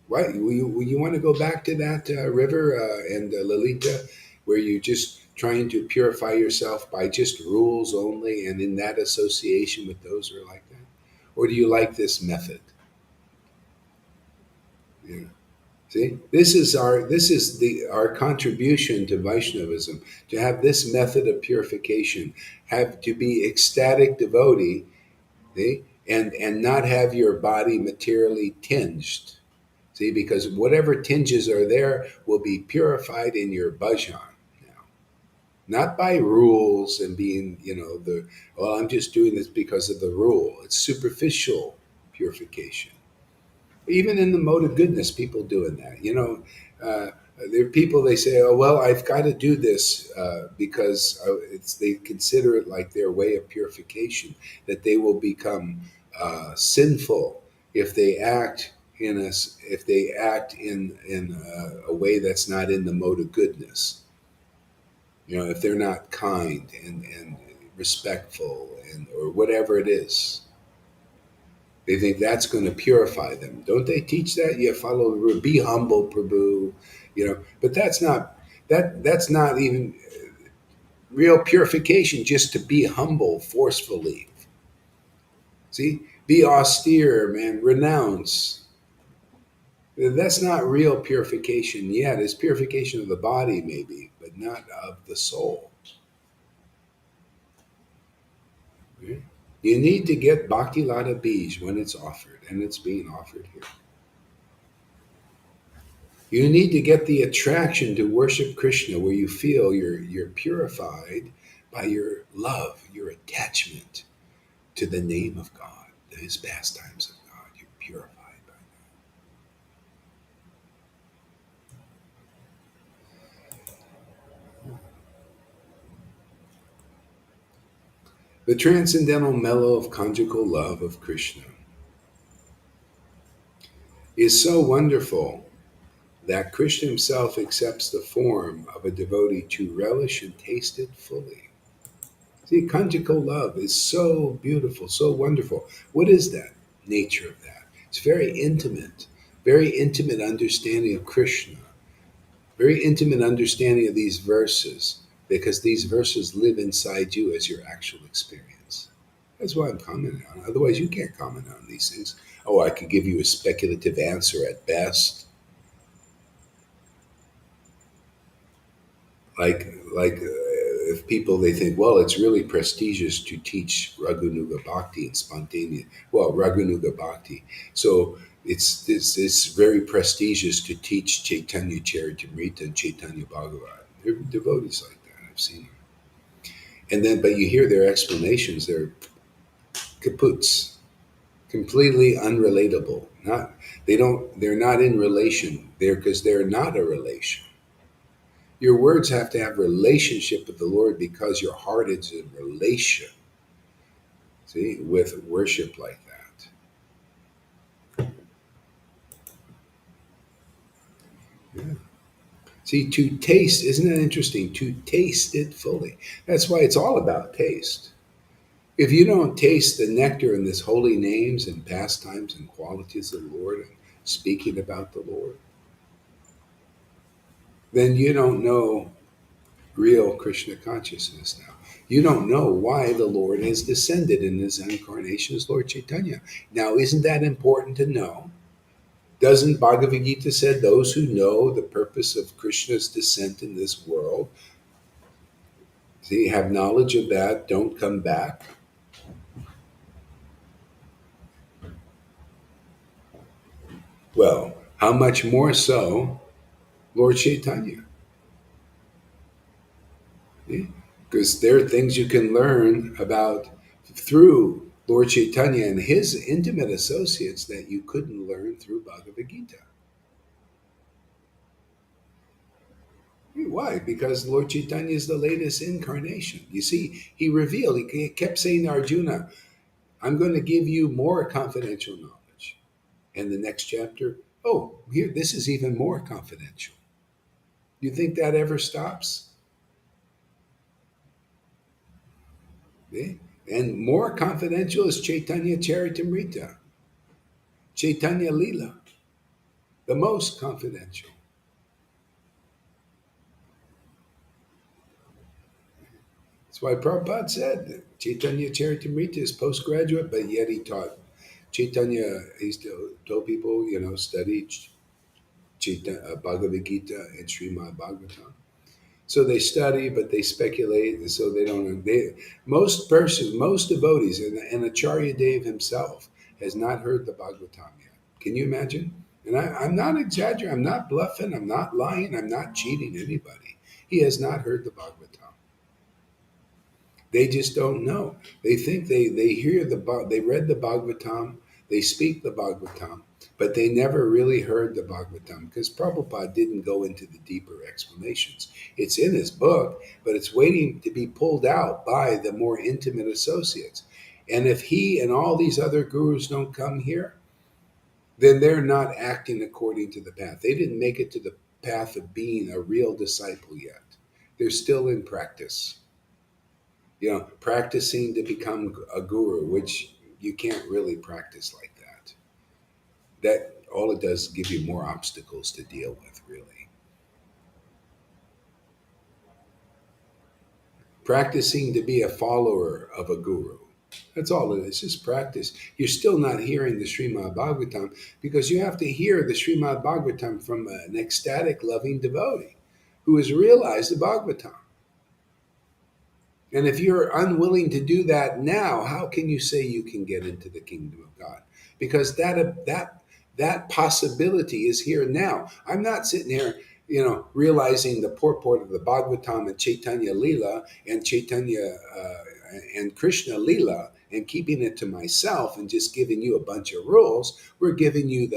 A: Why you want to go back to that river and Lalita, where you're just trying to purify yourself by just rules only, and in that association with those who are like that, or do you like this method? Yeah. See, this is our contribution to Vaishnavism, to have this method of purification, have to be ecstatic devotee, see, and not have your body materially tinged. See, because whatever tinges are there will be purified in your bhajan now. Not by rules and being, well, I'm just doing this because of the rule. It's superficial purification. Even in the mode of goodness, people doing that. There are people, they say, oh, well, I've got to do this because they consider it like their way of purification, that they will become sinful if they act in a way that's not in the mode of goodness. If they're not kind and respectful or whatever it is. They think that's going to purify them. Don't they teach that? You follow the rule. Be humble, Prabhu. But that's not even real purification. Just to be humble forcefully. See, be austere, man. Renounce. That's not real purification yet. It's purification of the body, maybe, but not of the soul. Right? You need to get Bhakti Lata Bij when it's offered, and it's being offered here. You need to get the attraction to worship Krishna where you feel you're purified by your love, your attachment to the name of God, his pastimes of God. You're purified by that. The transcendental mellow of conjugal love of Krishna is so wonderful that Krishna himself accepts the form of a devotee to relish and taste it fully. See, conjugal love is so beautiful, so wonderful. What is that nature of that? It's very intimate understanding of Krishna, very intimate understanding of these verses, because these verses live inside you as your actual experience. That's why I'm commenting on it. Otherwise, you can't comment on these things. Oh, I could give you a speculative answer at best. If people, they think, well, it's really prestigious to teach Raghunuga Bhakti and spontaneous, well, Raghunuga Bhakti. So it's very prestigious to teach Caitanya Caritamrita and Caitanya Bhagavat. They're devotees like that. I've seen them. And then, but you hear their explanations, they're kaputs, completely unrelatable. They're not in relation there because they're not a relation. Your words have to have relationship with the Lord because your heart is in relation, see, with worship like that. Yeah. See, to taste, isn't that interesting? To taste it fully. That's why it's all about taste. If you don't taste the nectar in this holy names and pastimes and qualities of the Lord and speaking about the Lord, then you don't know real Krishna consciousness now. You don't know why the Lord has descended in his incarnation as Lord Chaitanya. Now, isn't that important to know? Doesn't Bhagavad Gita say those who know the purpose of Krishna's descent in this world, see, have knowledge of that, don't come back? Well, how much more so Lord Chaitanya? Because there are things you can learn about through Lord Chaitanya and his intimate associates that you couldn't learn through Bhagavad Gita. Why? Because Lord Chaitanya is the latest incarnation. You see, he revealed, he kept saying to Arjuna, I'm going to give you more confidential knowledge. And the next chapter, oh, here, this is even more confidential. You think that ever stops? Okay? And more confidential is Caitanya Caritamrita, Caitanya Lila, the most confidential. That's why Prabhupada said that Caitanya Caritamrita is postgraduate, but yet he taught Chaitanya. He still told people, study Bhagavad Gita and Srimad Bhagavatam. So they study, but they speculate, and so they don't. Most devotees, and Acharya Dev himself has not heard the Bhagavatam yet. Can you imagine? And I'm not exaggerating. I'm not bluffing. I'm not lying. I'm not cheating anybody. He has not heard the Bhagavatam. They just don't know. They think they hear they read the Bhagavatam, they speak the Bhagavatam, but they never really heard the Bhagavatam because Prabhupada didn't go into the deeper explanations. It's in his book, but it's waiting to be pulled out by the more intimate associates. And if he and all these other gurus don't come here, then they're not acting according to the path. They didn't make it to the path of being a real disciple yet. They're still in practice. Practicing to become a guru, which you can't really practice like that. That all it does is give you more obstacles to deal with, really. Practicing to be a follower of a guru. That's all it is, just practice. You're still not hearing the Srimad Bhagavatam because you have to hear the Srimad Bhagavatam from an ecstatic, loving devotee who has realized the Bhagavatam. And if you're unwilling to do that now, how can you say you can get into the kingdom of God? Because that possibility is here now. I'm not sitting here, realizing the purport of the Bhagavatam and Caitanya Lila and Caitanya and Krishna Lila and keeping it to myself and just giving you a bunch of rules. We're giving you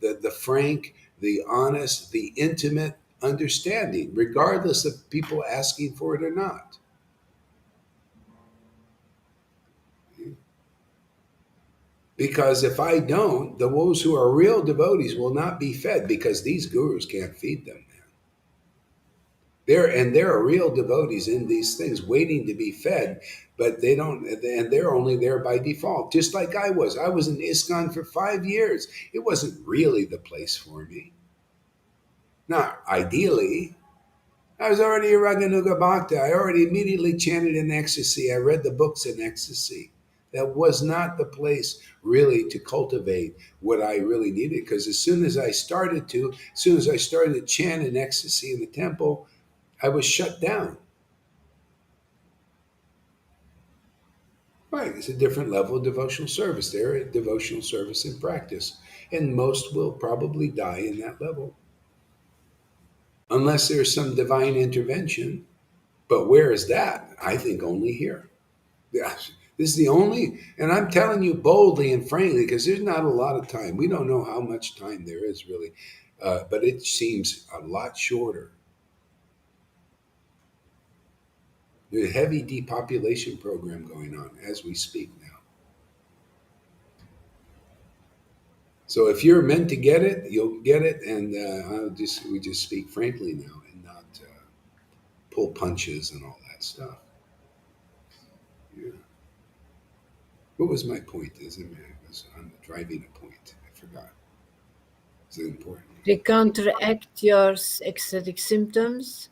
A: the frank, the honest, the intimate understanding, regardless of people asking for it or not. Because if I don't, those who are real devotees will not be fed because these gurus can't feed them. There are real devotees in these things waiting to be fed, but they don't, and they're only there by default. Just like I was. I was in ISKCON for 5 years. It wasn't really the place for me. Now, ideally, I was already a Raganuga Bhakta. I already immediately chanted in ecstasy. I read the books in ecstasy. That was not the place really to cultivate what I really needed. Because as soon as I started to chant in ecstasy in the temple, I was shut down. Right, it's a different level of devotional service. They're at devotional service in practice. And most will probably die in that level. Unless there's some divine intervention. But where is that? I think only here. Yes. This is the only, and I'm telling you boldly and frankly, because there's not a lot of time. We don't know how much time there is really, but it seems a lot shorter. There's a heavy depopulation program going on as we speak now. So if you're meant to get it, you'll get it, and we just speak frankly now and not pull punches and all that stuff. Yeah. What was my point? I'm driving a point. I forgot. Is it important?
B: They counteract your ecstatic symptoms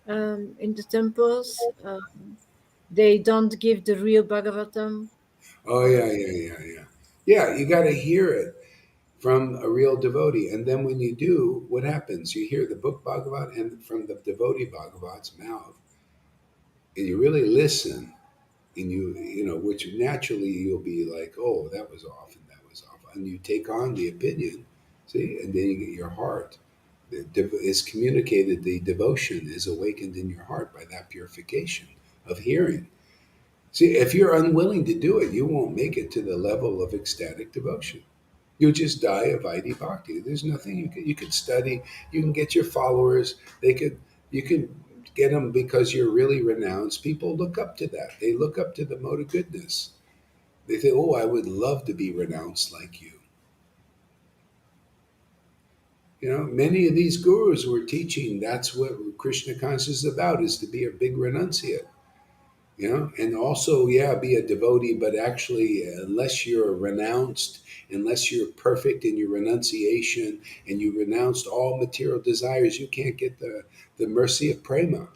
B: in the temples. They don't give the real Bhagavatam.
A: Oh yeah. Yeah, you got to hear it from a real devotee, and then when you do, what happens? You hear the book Bhagavat and from the devotee Bhagavat's mouth, and you really listen, and which naturally you'll be like, oh, that was off, and that was off, and you take on the opinion, see, and then you get your heart. It's communicated. The devotion is awakened in your heart by that purification of hearing. See, if you're unwilling to do it, you won't make it to the level of ecstatic devotion. You'll just die of Vaidhi Bhakti. There's nothing you could study. You can get your followers. You can get them because you're really renounced. People look up to that. They look up to the mode of goodness. They think, oh, I would love to be renounced like you. Many of these gurus were teaching that's what Krishna consciousness is about, is to be a big renunciate. And also, be a devotee, but actually, unless you're renounced, unless you're perfect in your renunciation and you renounced all material desires, you can't get the mercy of prema.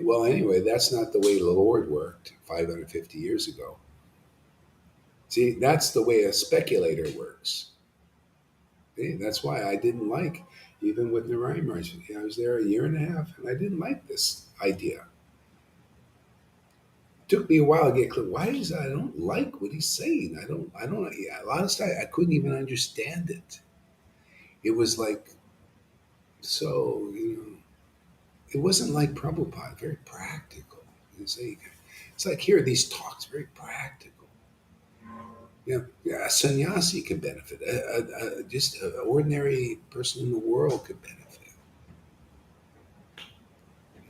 A: Well, anyway, that's not the way the Lord worked 550 years ago. See, that's the way a speculator works. That's why I didn't like, even with Narayan Maharaj, I was there a year and a half, and I didn't like this idea. It took me a while to get clear. Why is that? I don't like what he's saying. I don't, yeah, a lot of times I couldn't even understand it. It was like, so, it wasn't like Prabhupada, very practical. It's like here, these talks, very practical. Yeah, a sannyasi can benefit. Just an ordinary person in the world could benefit.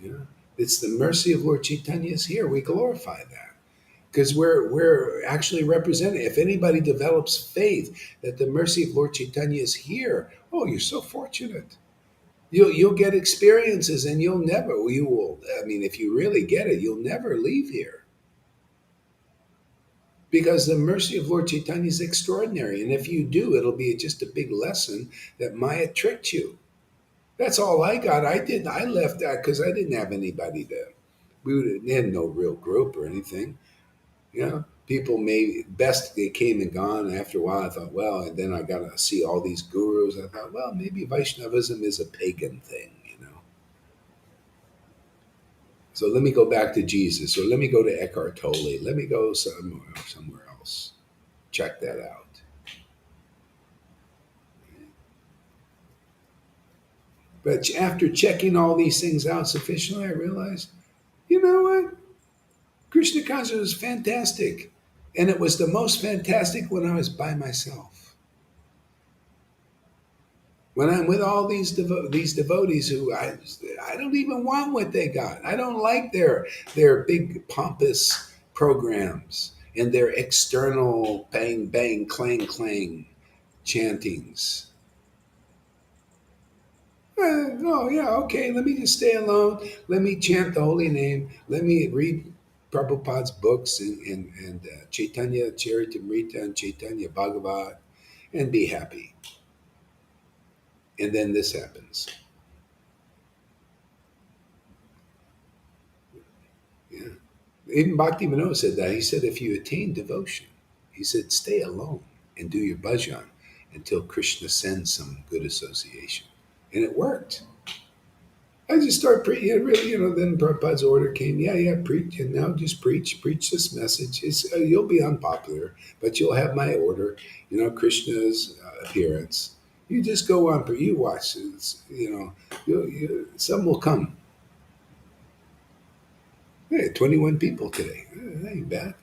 A: Yeah, it's the mercy of Lord Chaitanya is here. We glorify that because we're actually representing. If anybody develops faith that the mercy of Lord Chaitanya is here, oh, you're so fortunate. You'll get experiences, and you will. I mean, if you really get it, you'll never leave here because the mercy of Lord Chaitanya is extraordinary. And if you do, it'll be just a big lesson that Maya tricked you. That's all I got. I left that because I didn't have anybody to. We had no real group or anything. People may best they came and gone. And after a while, I thought, well, and then I got to see all these gurus. I thought, well, maybe Vaishnavism is a pagan thing. So let me go back to Jesus, or let me go to Eckhart Tolle. Let me go somewhere else. Check that out. But after checking all these things out sufficiently, I realized, you know what? Krishna consciousness was fantastic. And it was the most fantastic when I was by myself. When I'm with all these devotees who I don't even want what they got. I don't like their big pompous programs and their external bang bang clang clang chantings. Oh yeah, okay. Let me just stay alone. Let me chant the holy name. Let me read Prabhupada's books and Caitanya Caritamrita and Caitanya Bhagavat and be happy. And then this happens. Yeah. Even Bhakti Vinod said that. He said, if you attain devotion, he said, stay alone and do your bhajan until Krishna sends some good association. And it worked. I just start preaching. Then Prabhupada's order came. Yeah, preach, and now just preach this message. You'll be unpopular, but you'll have my order. Krishna's appearance. You just go on, but you watch. Some will come. Hey, 21 people today. That ain't bad.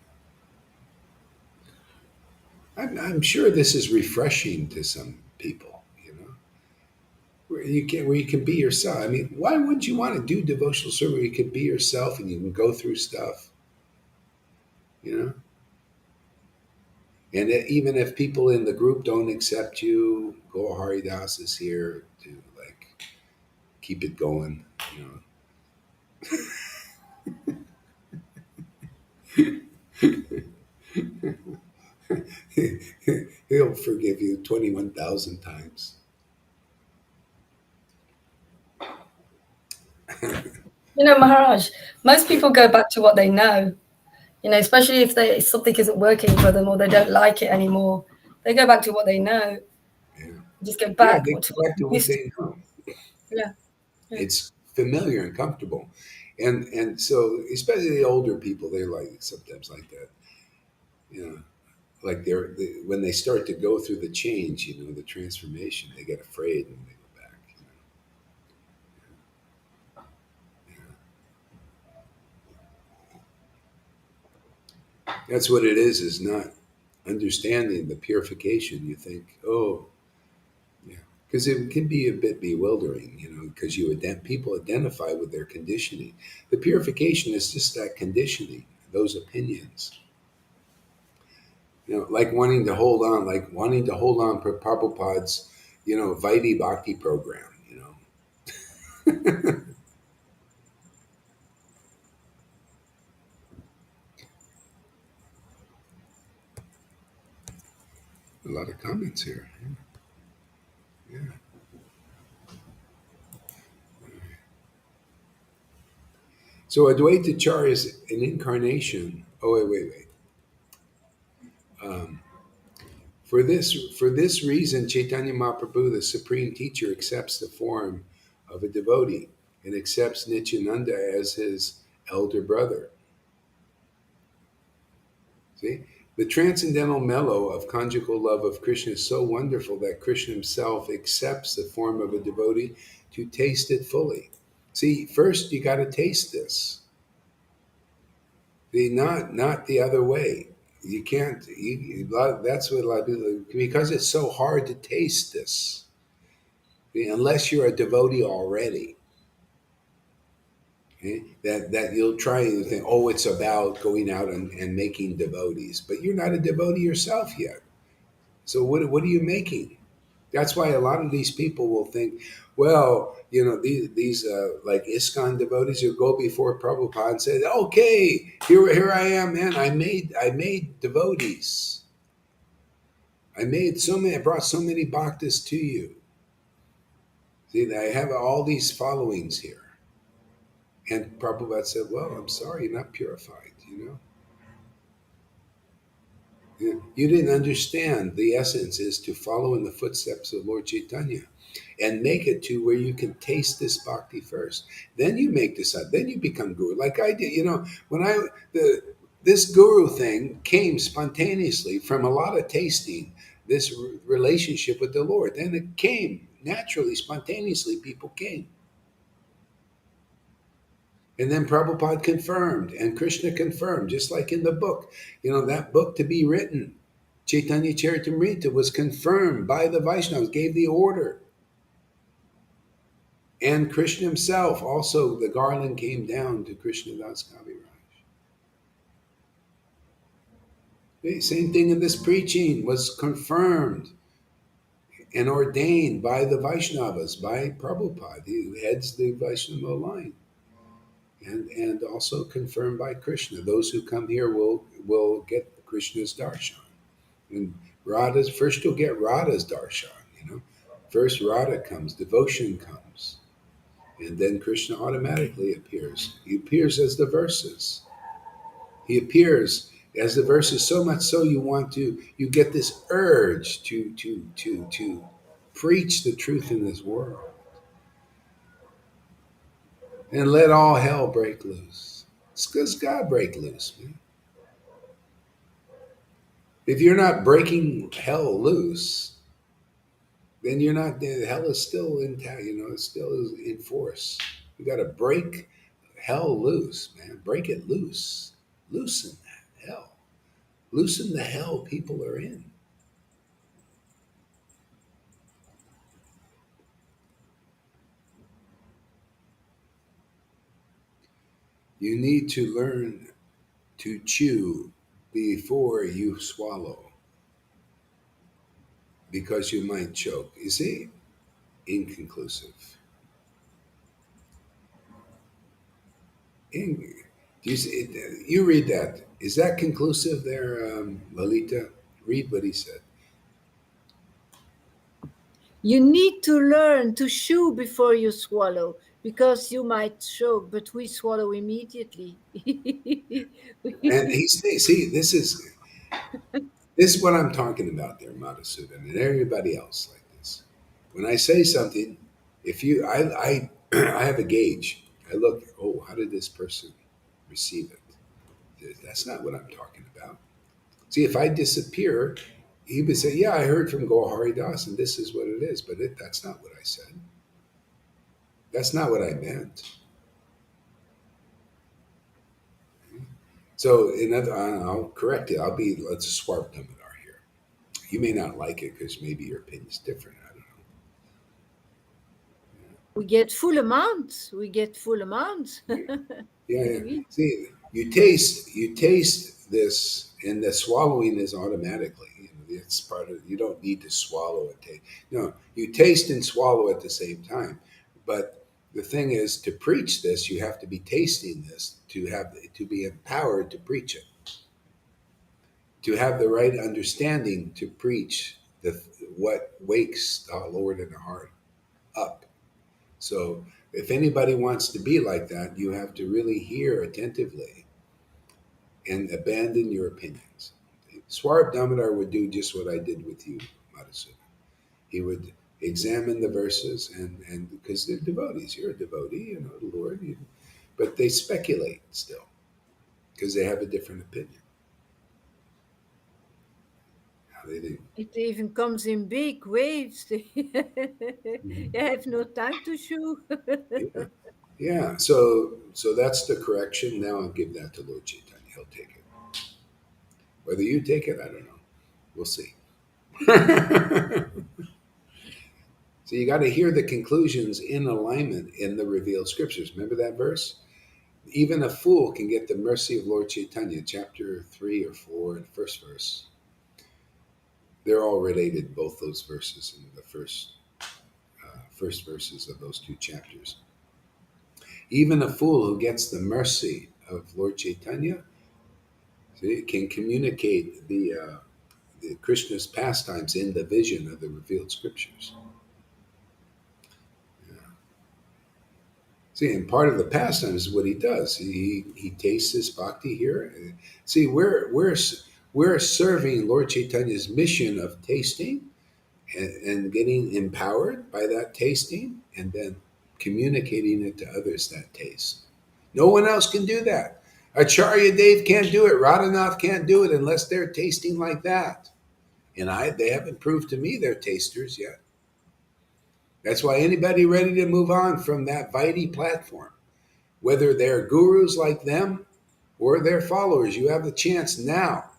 A: I'm sure this is refreshing to some people. Where you can be yourself. I mean, why wouldn't you want to do devotional service where you can be yourself and you can go through stuff? You know, and even if people in the group don't accept you, Go Haridas is here to like keep it going. He'll forgive you 21,000 times.
C: Maharaj, most people go back to what they know. Especially if something isn't working for them or they don't like it anymore, they go back to what they know.
A: Yeah,
C: Just go
A: yeah,
C: back
A: they
C: to
A: go
C: what
A: back to
C: they
A: what
C: used to.
A: they know.
C: Yeah, yeah.
A: It's familiar and comfortable, and so especially the older people, they're like sometimes like that. You know, like when they start to go through the change, the transformation, they get afraid and they go back. That's what it is not understanding the purification. You think, oh, yeah, because it can be a bit bewildering, because people identify with their conditioning. The purification is just that conditioning, those opinions. Like wanting to hold on for Prabhupada's, Vaidhi Bhakti program. A lot of comments here. Yeah. So Advaita Char is an incarnation. Oh, wait. For this reason, Chaitanya Mahaprabhu, the supreme teacher, accepts the form of a devotee and accepts Nityananda as his elder brother. See? The transcendental mellow of conjugal love of Krishna is so wonderful that Krishna himself accepts the form of a devotee to taste it fully. See, first you got to taste this. See, not the other way. You can't. That's what a lot of people, because it's so hard to taste this. See, unless you're a devotee already, okay, that you'll try to think, oh, it's about going out and making devotees, but you're not a devotee yourself yet. So what are you making? That's why a lot of these people will think, well, these like ISKCON devotees who go before Prabhupada and say, okay, here I am, man. I made devotees. I brought so many bhaktas to you. See, I have all these followings here. And Prabhupada said, well, I'm sorry, you're not purified, You didn't understand the essence is to follow in the footsteps of Lord Chaitanya and make it to where you can taste this bhakti first. Then you make this up. Then you become guru. Like I did, when this guru thing came spontaneously from a lot of tasting this relationship with the Lord. Then it came naturally, spontaneously, people came. And then Prabhupada confirmed, and Krishna confirmed, just like in the book. That book to be written, Caitanya Caritamrita, was confirmed by the Vaishnavas, gave the order. And Krishna himself, also, the garland came down to Krishna Das Kaviraj. Same thing in this preaching, was confirmed and ordained by the Vaishnavas, by Prabhupada, who heads the Vaishnava line. And also confirmed by Krishna. Those who come here will get Krishna's darshan. And first you'll get Radha's darshan, First Radha comes, devotion comes. And then Krishna automatically appears. He appears as the verses. He appears as the verses, so much so you get this urge to preach the truth in this world. And let all hell break loose. It's because God break loose, man. If you're not breaking hell loose, then you're not. Hell is still intact. It still is in force. You got to break hell loose, man. Break it loose. Loosen that hell. Loosen the hell people are in. You need to learn to chew before you swallow, because you might choke. You see, inconclusive. You read that. Is that conclusive there, Lalita? Read what he said.
B: You need to learn to chew before you swallow, because you might choke, but we swallow immediately.
A: And see, this is what I'm talking about there, Madhusudan, and everybody else like this. When I say something, I have a gauge. I look, oh, how did this person receive it? That's not what I'm talking about. See, if I disappear, he would say, yeah, I heard from Gohari Das, and this is what it is. But that's not what I said. That's not what I meant. So, I'll correct it. Let's swap them here. You may not like it because maybe your opinion is different. I don't know.
B: We get full amounts.
A: Yeah. See, you taste this, and the swallowing is automatically. It's part of. You don't need to swallow it. No, you taste and swallow at the same time. But the thing is, to preach this, you have to be tasting this to be empowered to preach it. To have the right understanding to preach what wakes the Lord in the heart up. So if anybody wants to be like that, you have to really hear attentively and abandon your opinions. Swarab Damodar would do just what I did with you, Madhusudana. He would examine the verses, and because they're devotees, you're a devotee, the Lord, but they speculate still because they have a different opinion. They think.
B: It even comes in big waves. You have no time to chew.
A: Yeah. Yeah, so that's the correction. Now I'll give that to Lord Chaitanya. He'll take it. Whether you take it, I don't know. We'll see. So you got to hear the conclusions in alignment in the revealed scriptures. Remember that verse? Even a fool can get the mercy of Lord Chaitanya, chapter 3 or 4, and first verse. They're all related, both those verses in the first verses of those two chapters. Even a fool who gets the mercy of Lord Chaitanya can communicate the Krishna's pastimes in the vision of the revealed scriptures. Yeah. See, and part of the pastime is what he does. He tastes his bhakti here. See, we're serving Lord Chaitanya's mission of tasting and getting empowered by that tasting, and then communicating it to others, that taste. No one else can do that. Acharya Dev can't do it. Radhanath can't do it unless they're tasting like that. And they haven't proved to me they're tasters yet. That's why anybody ready to move on from that Vaidhi platform, whether they're gurus like them or their followers, you have the chance now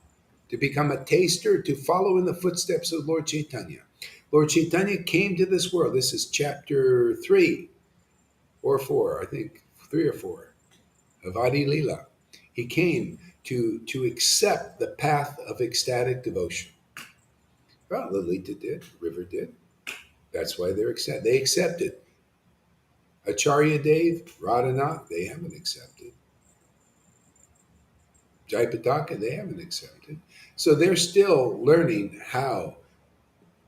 A: to become a taster, to follow in the footsteps of Lord Chaitanya. Lord Chaitanya came to this world. This is chapter 3 or 4, I think, 3 or 4 of Adi Lila. He came to accept the path of ecstatic devotion. Well, Lalita did, River did. That's why they accepted. Acharya Dev, Radhanath, they haven't accepted. Jayapataka, they haven't accepted. So they're still learning how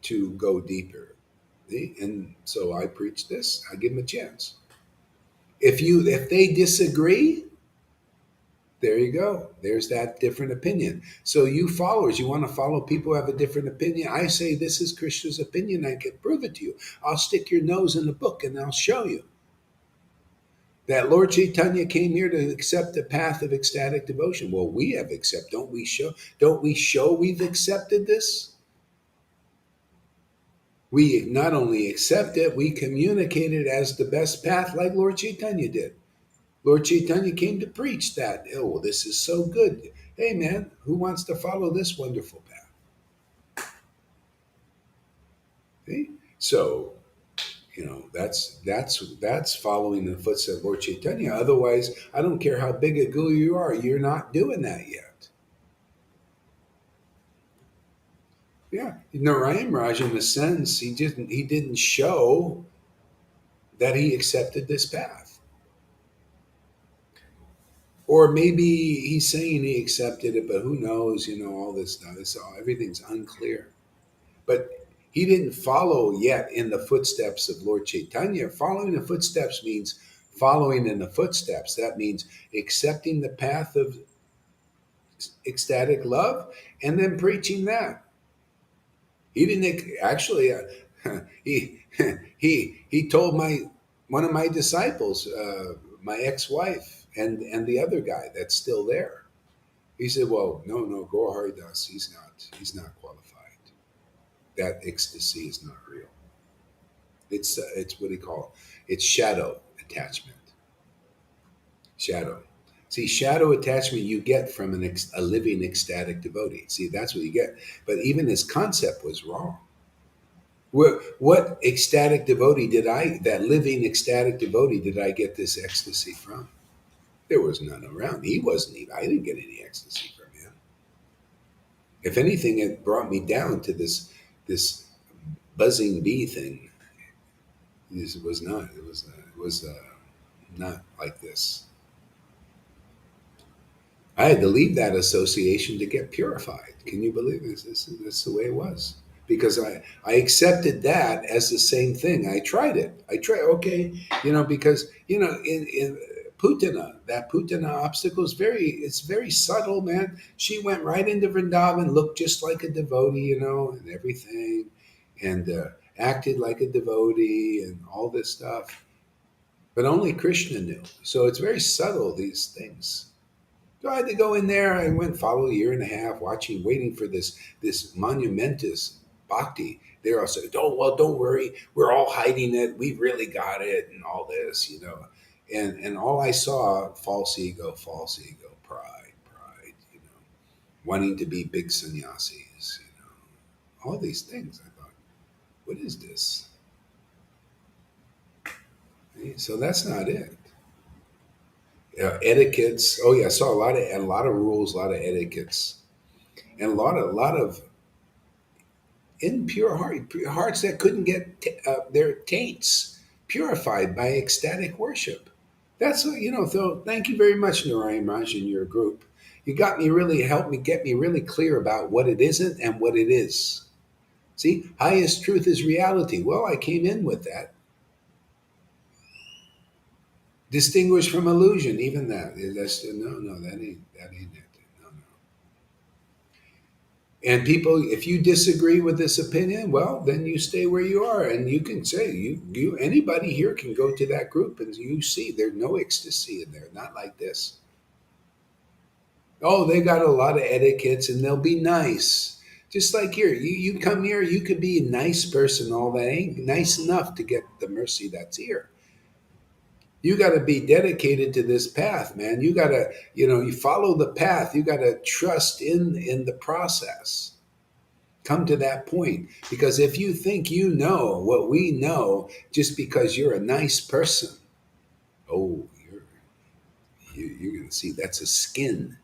A: to go deeper. And so I preach this, I give them a chance. If they disagree, there you go. There's that different opinion. So you followers, you want to follow people who have a different opinion? I say this is Krishna's opinion. I can prove it to you. I'll stick your nose in the book and I'll show you that Lord Chaitanya came here to accept the path of ecstatic devotion. Well, we have accepted. Don't we show we've accepted this? We not only accept it, we communicate it as the best path like Lord Chaitanya did. Lord Chaitanya came to preach that. Oh, this is so good. Hey, man, who wants to follow this wonderful path? See? So, that's following the footsteps of Lord Chaitanya. Otherwise, I don't care how big a guru you are, you're not doing that yet. Yeah, Narayan Raj, in a sense, he didn't show that he accepted this path. Or maybe he's saying he accepted it, but who knows, all this stuff. Everything's unclear. But he didn't follow yet in the footsteps of Lord Chaitanya. Following the footsteps means following in the footsteps. That means accepting the path of ecstatic love and then preaching that. He didn't actually. He told one of my disciples, my ex-wife, and the other guy that's still there. He said, "Well, no, Gaur Haridas, he's not qualified. That ecstasy is not real. It's what do you call it? It's shadow attachment. Shadow. See, shadow attachment you get from a living ecstatic devotee. See, that's what you get. But even his concept was wrong. What ecstatic devotee that living ecstatic devotee did I get this ecstasy from? There was none around. He wasn't even, I didn't get any ecstasy from him. If anything, it brought me down to this buzzing bee thing. It was not. It was not like this. I had to leave that association to get purified. Can you believe this? That's the way it was. Because I accepted that as the same thing. I tried it. Okay, because, Putana. That Putana obstacle is it's very subtle, man. She went right into Vrindavan, looked just like a devotee, and everything, and acted like a devotee and all this stuff. But only Krishna knew. So it's very subtle, these things. So I had to go in there. I went follow a year and a half waiting for this monumentous bhakti. They're all saying, "Oh well, don't worry, we're all hiding it. We really got it," and all this. And all I saw, false ego, pride, wanting to be big sannyasis, all these things. I thought, what is this? So that's not it. Etiquettes. Oh yeah, I saw a lot of rules, a lot of etiquettes, and a lot of impure hearts that couldn't get their taints purified by ecstatic worship. That's what So thank you very much, Narayan Raj, and your group. You helped me get me really clear about what it isn't and what it is. See, highest truth is reality. Well, I came in with that. Distinguished from illusion, even that. No, that ain't it. No. And people, if you disagree with this opinion, well, then you stay where you are, and you can say anybody here can go to that group, and you see there's no ecstasy in there, not like this. Oh, they got a lot of etiquettes, and they'll be nice, just like here. You come here, you could be a nice person, all that ain't nice enough to get the mercy that's here. You got to be dedicated to this path, man. You got to, you follow the path. You got to trust in the process. Come to that point, because if you think you know what we know just because you're a nice person, oh, you're going to see that's a skin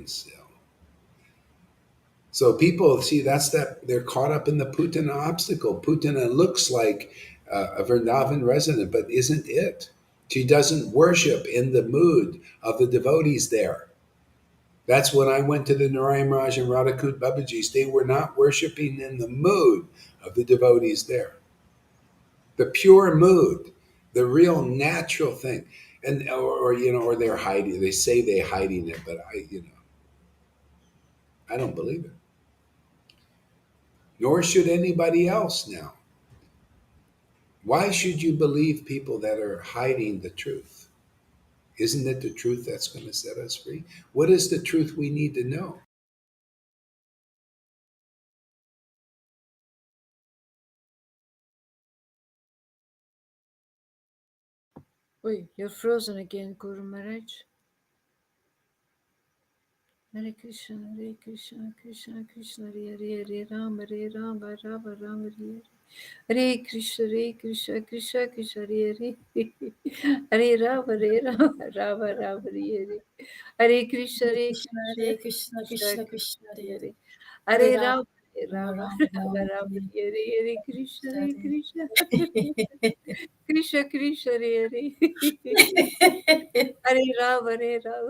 A: still. So people see that they're caught up in the Putana obstacle. Putana looks like a Vrindavan resident, but isn't it? She doesn't worship in the mood of the devotees there. That's when I went to the Narayan Raj and Radhakut Babaji's. They were not worshiping in the mood of the devotees there. The pure mood, the real natural thing. And or they're hiding. They say they're hiding it, but I don't believe it. Nor should anybody else now. Why should you believe people that are hiding the truth? Isn't it the truth that's going to set us free? What is the truth we need to know?
B: Wait, you're frozen again, Guru Maharaj. Hare Krishna, Krishna Krishna, Hare Rama, Rama Rama, Hare Krishna, Krishna Krishna, Hare Rama, Rama, Hare Krishna,
C: Hare Krishna, Krishna Krishna, Hare Hare.
B: Hare
C: Rama,
B: Rama,
C: Rama,
B: Rama, Hare Krishna,
C: Hare.
B: Krishna Krishna, Hare Hare Rama, Rama, Hare Krishna,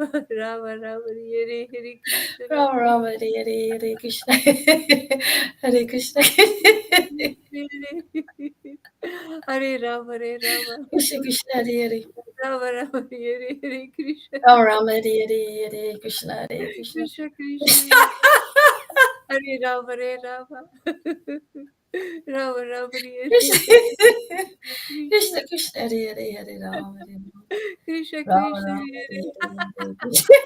C: Rama Rama, Hare Krishna, Hare Krishna,
B: Hare Rama,
C: Krishna Krishna, Hare
B: Rama, Hare Krishna,
C: Rama Rama, Hare Krishna, Hare Krishna.
B: Krishna Krishna, Hare Rama, Rama, Hare
C: Krishna Krishna, Hare Rama,
B: Krishna
C: Rama
B: Krishna,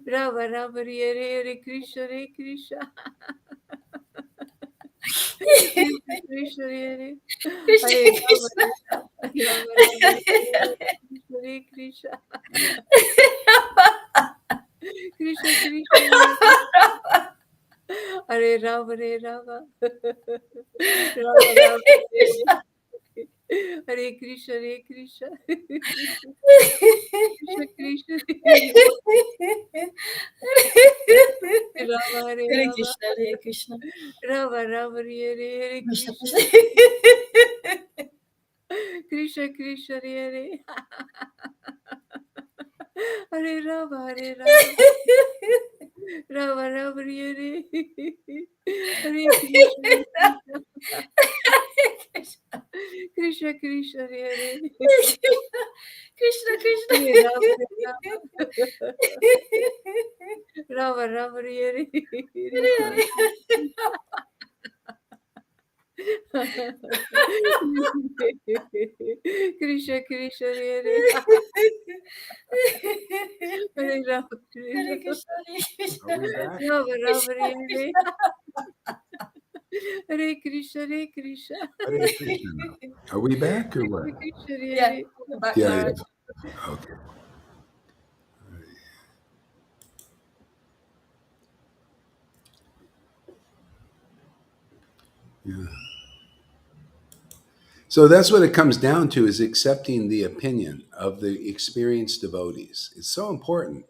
C: Rama,
B: Hare Rama, Rama, Hare Krishna, Krishna. Krishna Krishna, Hare
C: Krishna
B: Rama, Hare Krishna. Krishna Krishna, Hare Rama, Rama Rama, Hare Krishna, Krishna. Krishna Krishna, Rama,
C: Hare
B: Rama,
C: Krishna, Hare Krishna,
B: Rama, Hare
C: Krishna
B: Krishna.
C: Krishna.
B: Krishna, Hare Hare Rama, Rama, Hare Krishna. Rava Rava Hare Krishna Krishna Hare Hare Rama
C: Hare
B: Krishna
C: Krishna, Hare Krishna,
A: Are we back?
B: Rava Rava
C: Krishna,
B: Hare Hare Krishna Hare Krishna
A: Hare Krishna. Are we back or what?
B: Krishna Krishna
C: Yeah,
B: Hare
C: welcome back,
A: Yeah,
C: Maharaj.
A: yeah. Okay. Yeah. So that's what it comes down to, is accepting the opinion of the experienced devotees. It's so important.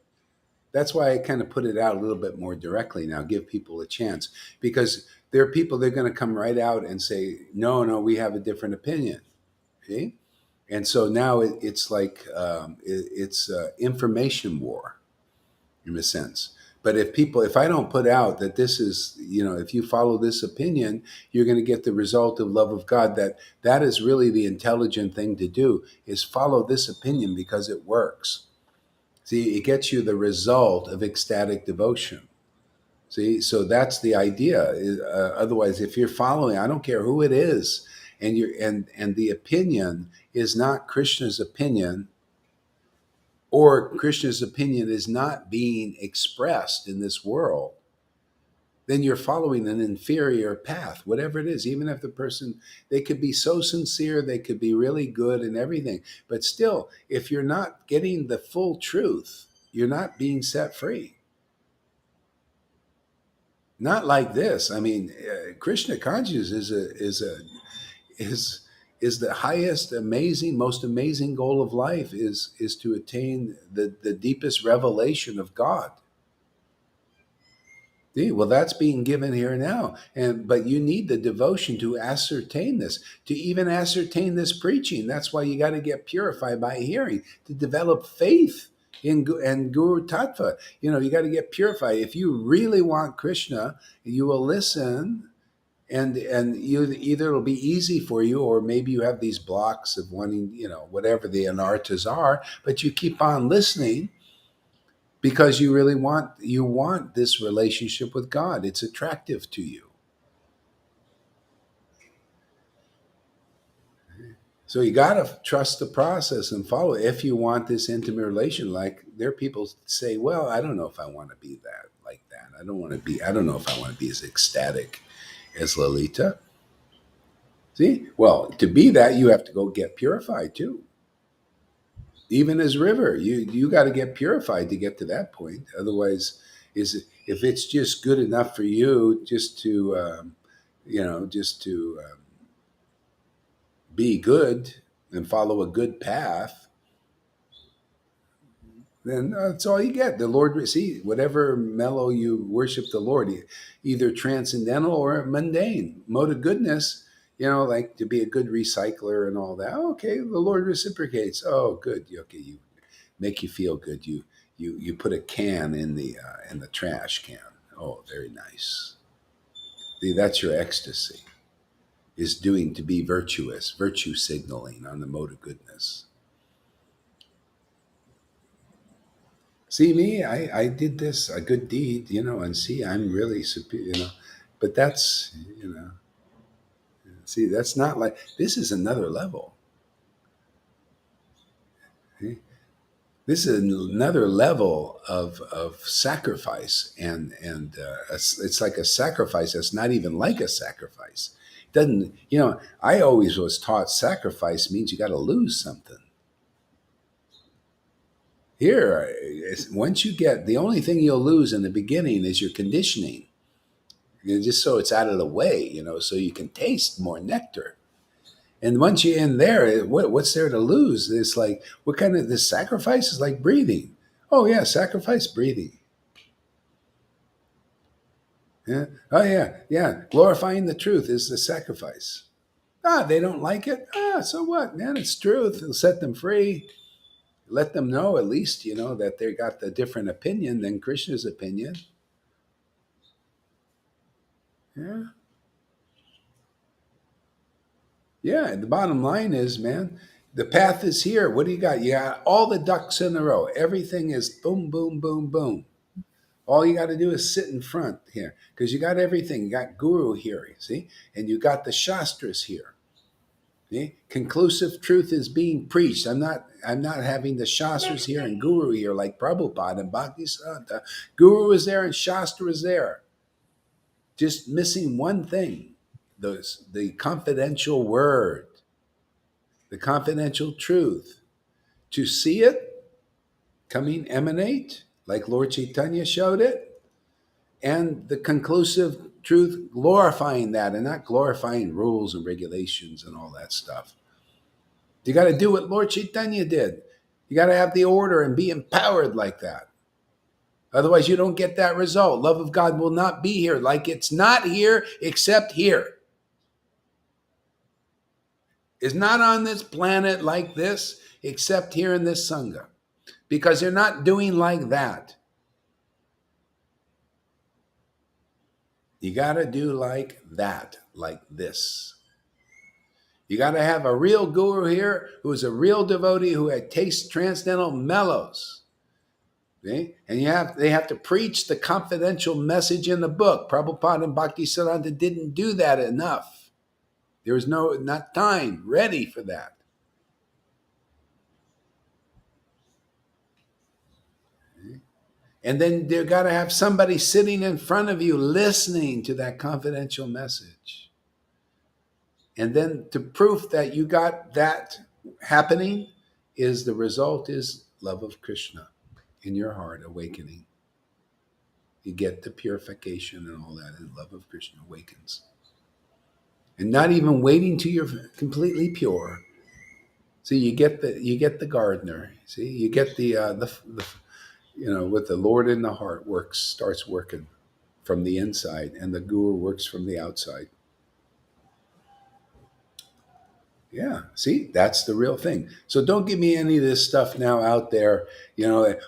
A: That's why I kind of put it out a little bit more directly now, give people a chance, because there are people, they're going to come right out and say, no, no, we have a different opinion. Okay? And so now it's like it's information war in a sense. But if I don't put out that this is, if you follow this opinion, you're going to get the result of love of God, that is really the intelligent thing to do, is follow this opinion because it works. See, it gets you the result of ecstatic devotion. See, so that's the idea. Otherwise, if you're following, I don't care who it is, and the opinion is not Krishna's opinion, or Krishna's opinion is not being expressed in this world, then you're following an inferior path, whatever it is. Even if the person, they could be so sincere, they could be really good and everything, but still, if you're not getting the full truth, you're not being set free. Not like this. I mean, Krishna consciousness is the highest, amazing, most amazing goal of life, is to attain the deepest revelation of God. See, well, that's being given here now, but you need the devotion to ascertain this, to even ascertain this preaching. That's why you got to get purified by hearing, to develop faith in and Guru Tattva. You got to get purified. If you really want Krishna, you will listen, and you either it'll be easy for you, or maybe you have these blocks of wanting, whatever the anarthas are, but you keep on listening because you want this relationship with God. It's attractive to you. So you got to trust the process and follow it if you want this intimate relation. Like, there are people say, well, I don't know if I want to be that, like that. I don't know if I want to be as ecstatic as Lalita. See? Well, to be that, you have to go get purified too. Even as River, you got to get purified to get to that point. Otherwise, if it's just good enough for you, just to be good and follow a good path, then that's all you get. The Lord, see, whatever mellow you worship the Lord, either transcendental or mundane, mode of goodness. Like to be a good recycler and all that. Okay, the Lord reciprocates. Oh, good. Okay, you make you feel good. You put a can in the trash can. Oh, very nice. See, that's your ecstasy. Is doing to be virtuous, virtue signaling on the mode of goodness. See me, I did this, a good deed, and see, I'm really superior, but that's, see, that's not like, this is another level. Okay? This is another level of sacrifice, and it's like a sacrifice that's not even like a sacrifice. It doesn't, I always was taught sacrifice means you got to lose something. Here, once you get, the only thing you'll lose in the beginning is your conditioning. Just so it's out of the way, so you can taste more nectar. And once you're in there, what's there to lose? It's like, what kind of, this sacrifice is like breathing. Oh yeah, sacrifice breathing. Yeah. Oh yeah, yeah. Glorifying the truth is the sacrifice. They don't like it. So what, man? It's truth. It'll set them free. Let them know, at least, that they got the different opinion than Krishna's opinion. Yeah. Yeah. The bottom line is, man, The path is here. What do you got? You got all the ducks in a row. Everything is boom, boom, boom, boom. All you got to do is sit in front here because you got everything. You got Guru here, you see? And you got the Shastras here. See? Conclusive truth is being preached. I'm not having the Shastras here and Guru here like Prabhupada and Bhaktisiddhanta. Guru is there and Shastra is there. Just missing one thing. The confidential word, the confidential truth. To see it coming emanate, like Lord Chaitanya showed it, and the conclusive truth glorifying that and not glorifying rules and regulations and all that stuff. You got to do what Lord Chaitanya did. You got to have the order and be empowered like that. Otherwise, you don't get that result. Love of God will not be here, like it's not here except here. It's not on this planet like this except here in this Sangha. Because they're not doing like that. You got to do like that, like this. You got to have a real guru here who is a real devotee who had tasted transcendental mellows. Okay? And they have to preach the confidential message in the book. Prabhupada and Bhaktisiddhanta didn't do that enough. There was not time ready for that. Okay? And then you got to have somebody sitting in front of you listening to that confidential message. And then to proof that you got that happening is the result is love of Krishna in your heart awakening. You get the purification and all that, and love of Krishna awakens. And not even waiting till you're completely pure. See, you get the gardener. See, you get the with the Lord in the heart starts working from the inside, and the guru works from the outside. Yeah, see, that's the real thing. So don't give me any of this stuff now out there,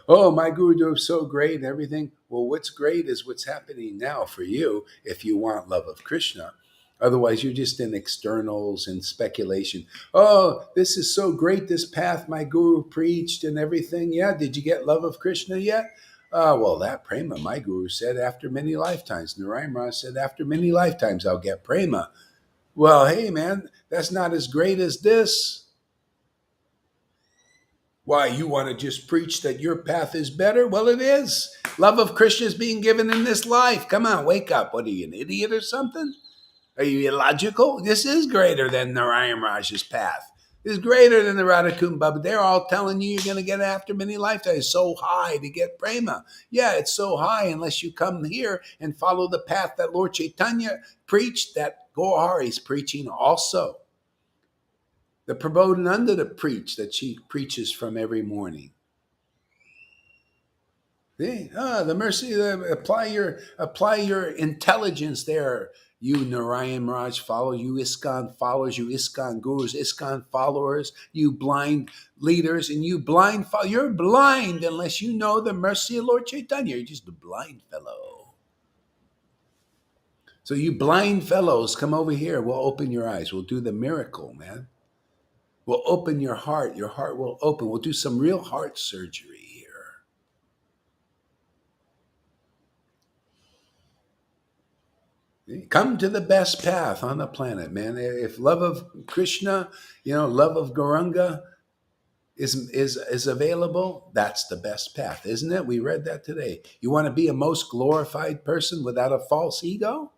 A: oh, my guru is so great and everything. Well, what's great is what's happening now for you if you want love of Krishna. Otherwise, you're just in externals and speculation. Oh, this is so great, this path my guru preached and everything. Yeah, did you get love of Krishna yet? Well, that prema, my guru said after many lifetimes. Narayan Raj said after many lifetimes I'll get prema. Well, hey, man, that's not as great as this. Why, you want to just preach that your path is better? Well, it is. Love of Krishna is being given in this life. Come on, wake up. What are you, an idiot or something? Are you illogical? This is greater than Narayan Raj's path. This is greater than the Radhakund Baba. They're all telling you you're going to get after many lifetimes. It's so high to get prema. Yeah, it's so high unless you come here and follow the path that Lord Chaitanya preached, that Gaur is preaching also. The Prabodhananda to preach that she preaches from every morning. See? The mercy, apply your intelligence there. You Narayan Raj followers, you ISKCON gurus, ISKCON followers, you blind leaders, and you blind you're blind unless you know the mercy of Lord Chaitanya. You're just a blind fellow. So you blind fellows, come over here. We'll open your eyes. We'll do the miracle, man. We'll open your heart. Your heart will open. We'll do some real heart surgery here. Come to the best path on the planet, man. If love of Krishna, love of Gauranga is available, that's the best path, isn't it? We read that today. You want to be a most glorified person without a false ego?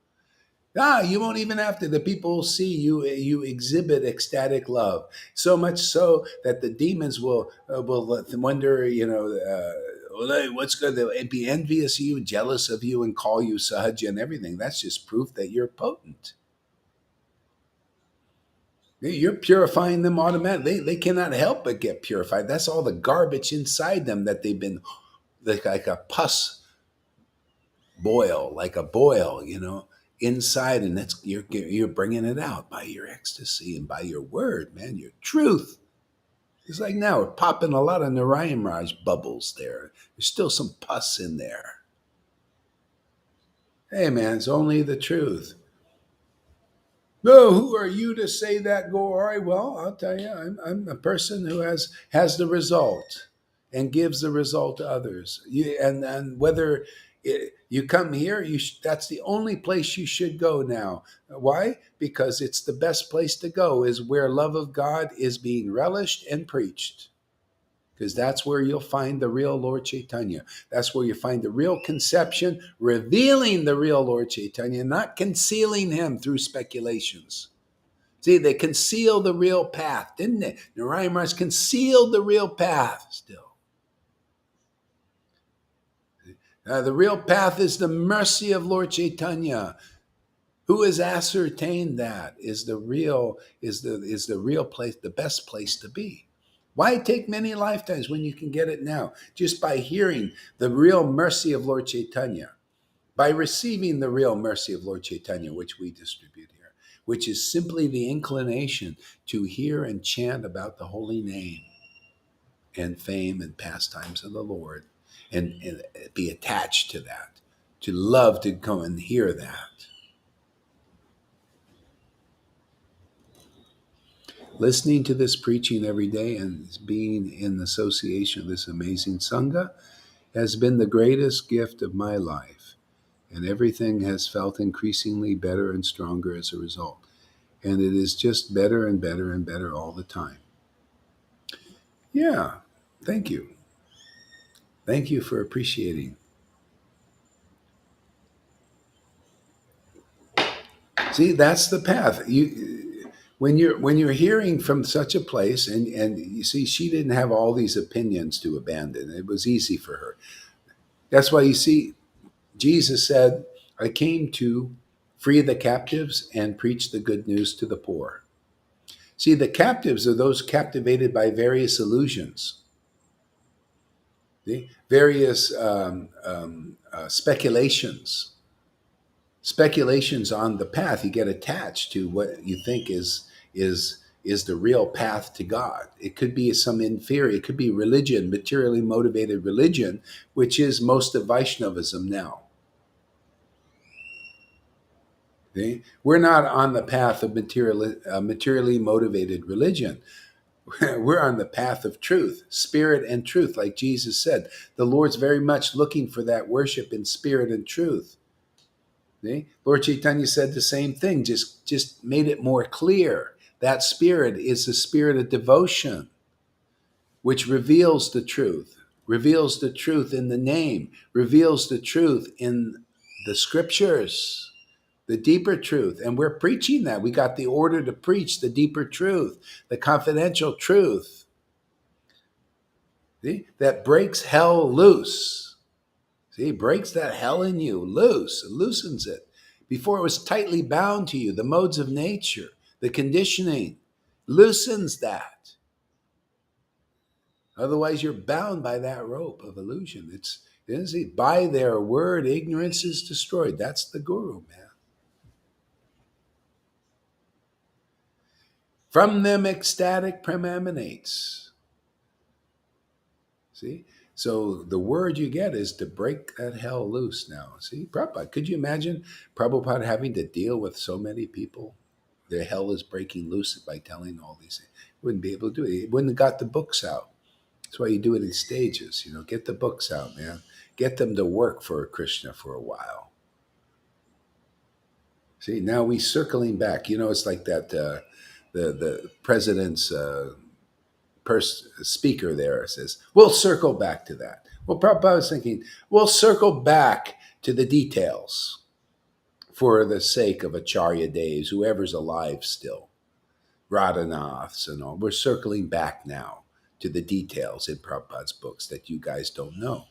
A: You won't even have to. The people will see you exhibit ecstatic love, so much so that the demons will wonder, what's going to be envious of you, jealous of you, and call you Sahaja and everything. That's just proof that you're potent. You're purifying them automatically. They cannot help but get purified. That's all the garbage inside them that they've been like a pus boil, inside, and that's you're bringing it out by your ecstasy and by your word, man, your truth. It's like now we're popping a lot of Narayan Raj bubbles there. There's still some pus in there. Hey, man, it's only the truth. No, who are you to say that? Go, all right, well, I'll tell you, I'm a person who has the result and gives the result to others. And whether you come here, that's the only place you should go now. Why? Because it's the best place to go, is where love of God is being relished and preached. Because that's where you'll find the real Lord Chaitanya. That's where you find the real conception, revealing the real Lord Chaitanya, not concealing him through speculations. See, they concealed the real path, didn't they? Narayan Maharaj concealed the real path still. The real path is the mercy of Lord Chaitanya. Who has ascertained that is the real place, the best place to be. Why take many lifetimes when you can get it now? Just by hearing the real mercy of Lord Chaitanya, by receiving the real mercy of Lord Chaitanya, which we distribute here, which is simply the inclination to hear and chant about the holy name and fame and pastimes of the Lord, and be attached to that, to love to come and hear that. Listening to this preaching every day and being in association with this amazing Sangha has been the greatest gift of my life. And everything has felt increasingly better and stronger as a result. And it is just better and better and better all the time. Yeah, thank you. Thank you for appreciating. See, that's the path. When you're hearing from such a place, and you see, she didn't have all these opinions to abandon. It was easy for her. That's why you see, Jesus said, I came to free the captives and preach the good news to the poor. See, the captives are those captivated by various illusions, various speculations on the path. You get attached to what you think is the real path to God. It could be some inferior, it could be religion, materially motivated religion, which is most of Vaishnavism now. Okay? We're not on the path of materially motivated religion. We're on the path of truth, spirit and truth, like Jesus said. The Lord's very much looking for that worship in spirit and truth. Okay? Lord Chaitanya said the same thing, just made it more clear. That spirit is the spirit of devotion, which reveals the truth in the name, reveals the truth in the scriptures. The deeper truth. And we're preaching that. We got the order to preach the deeper truth, the confidential truth. See? That breaks hell loose. See, breaks that hell in you loose, loosens it. Before it was tightly bound to you, the modes of nature, the conditioning, loosens that. Otherwise, you're bound by that rope of illusion. By their word, ignorance is destroyed. That's the guru, man. From them ecstatic emanates. See? So the word you get is to break that hell loose now. See? Prabhupada, could you imagine Prabhupada having to deal with so many people? Their hell is breaking loose by telling all these things. He wouldn't be able to do it. He wouldn't have got the books out. That's why you do it in stages. Get the books out, man. Get them to work for Krishna for a while. See, now we circling back. It's like that the president's speaker there says, we'll circle back to that. Well, Prabhupada was thinking, we'll circle back to the details for the sake of Acharya Devs, whoever's alive still, Radhanaths and all. We're circling back now to the details in Prabhupada's books that you guys don't know.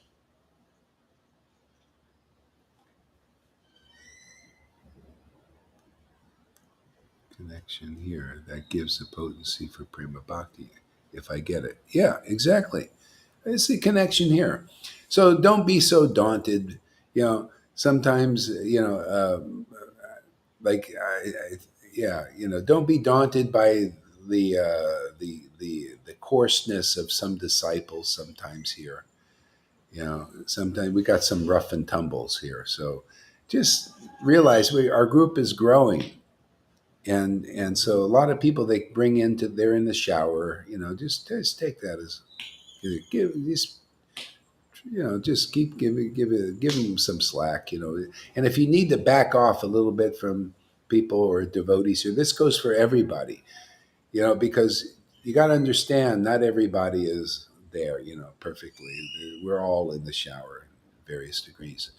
A: Connection here, that gives the potency for prema bhakti, if I get it. Yeah, exactly. It's the connection here. So don't be so daunted. Sometimes, don't be daunted by the coarseness of some disciples sometimes here. Sometimes we got some rough and tumbles here. So just realize our group is growing. And so a lot of people they bring into they're in the shower, just take that as give just just keep give them some slack, and if you need to back off a little bit from people or devotees here, this goes for everybody, because you got to understand not everybody is there, perfectly. We're all in the shower in various degrees.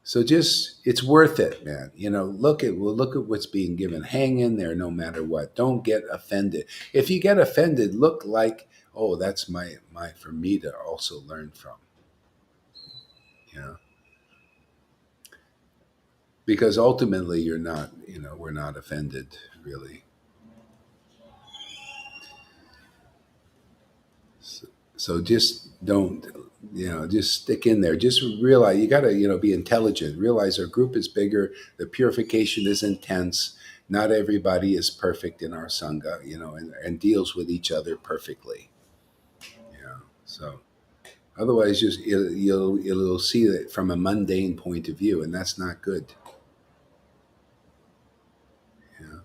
A: So just it's worth it, man. Look at what's being given. Hang in there no matter what. Don't get offended. If you get offended, look like, oh, that's my for me to also learn from. Because ultimately you're not, we're not offended really. So just don't, just stick in there. Just realize you got to, be intelligent. Realize our group is bigger. The purification is intense. Not everybody is perfect in our sangha, and deals with each other perfectly. So otherwise, just you'll see it from a mundane point of view, and that's not good. Yeah.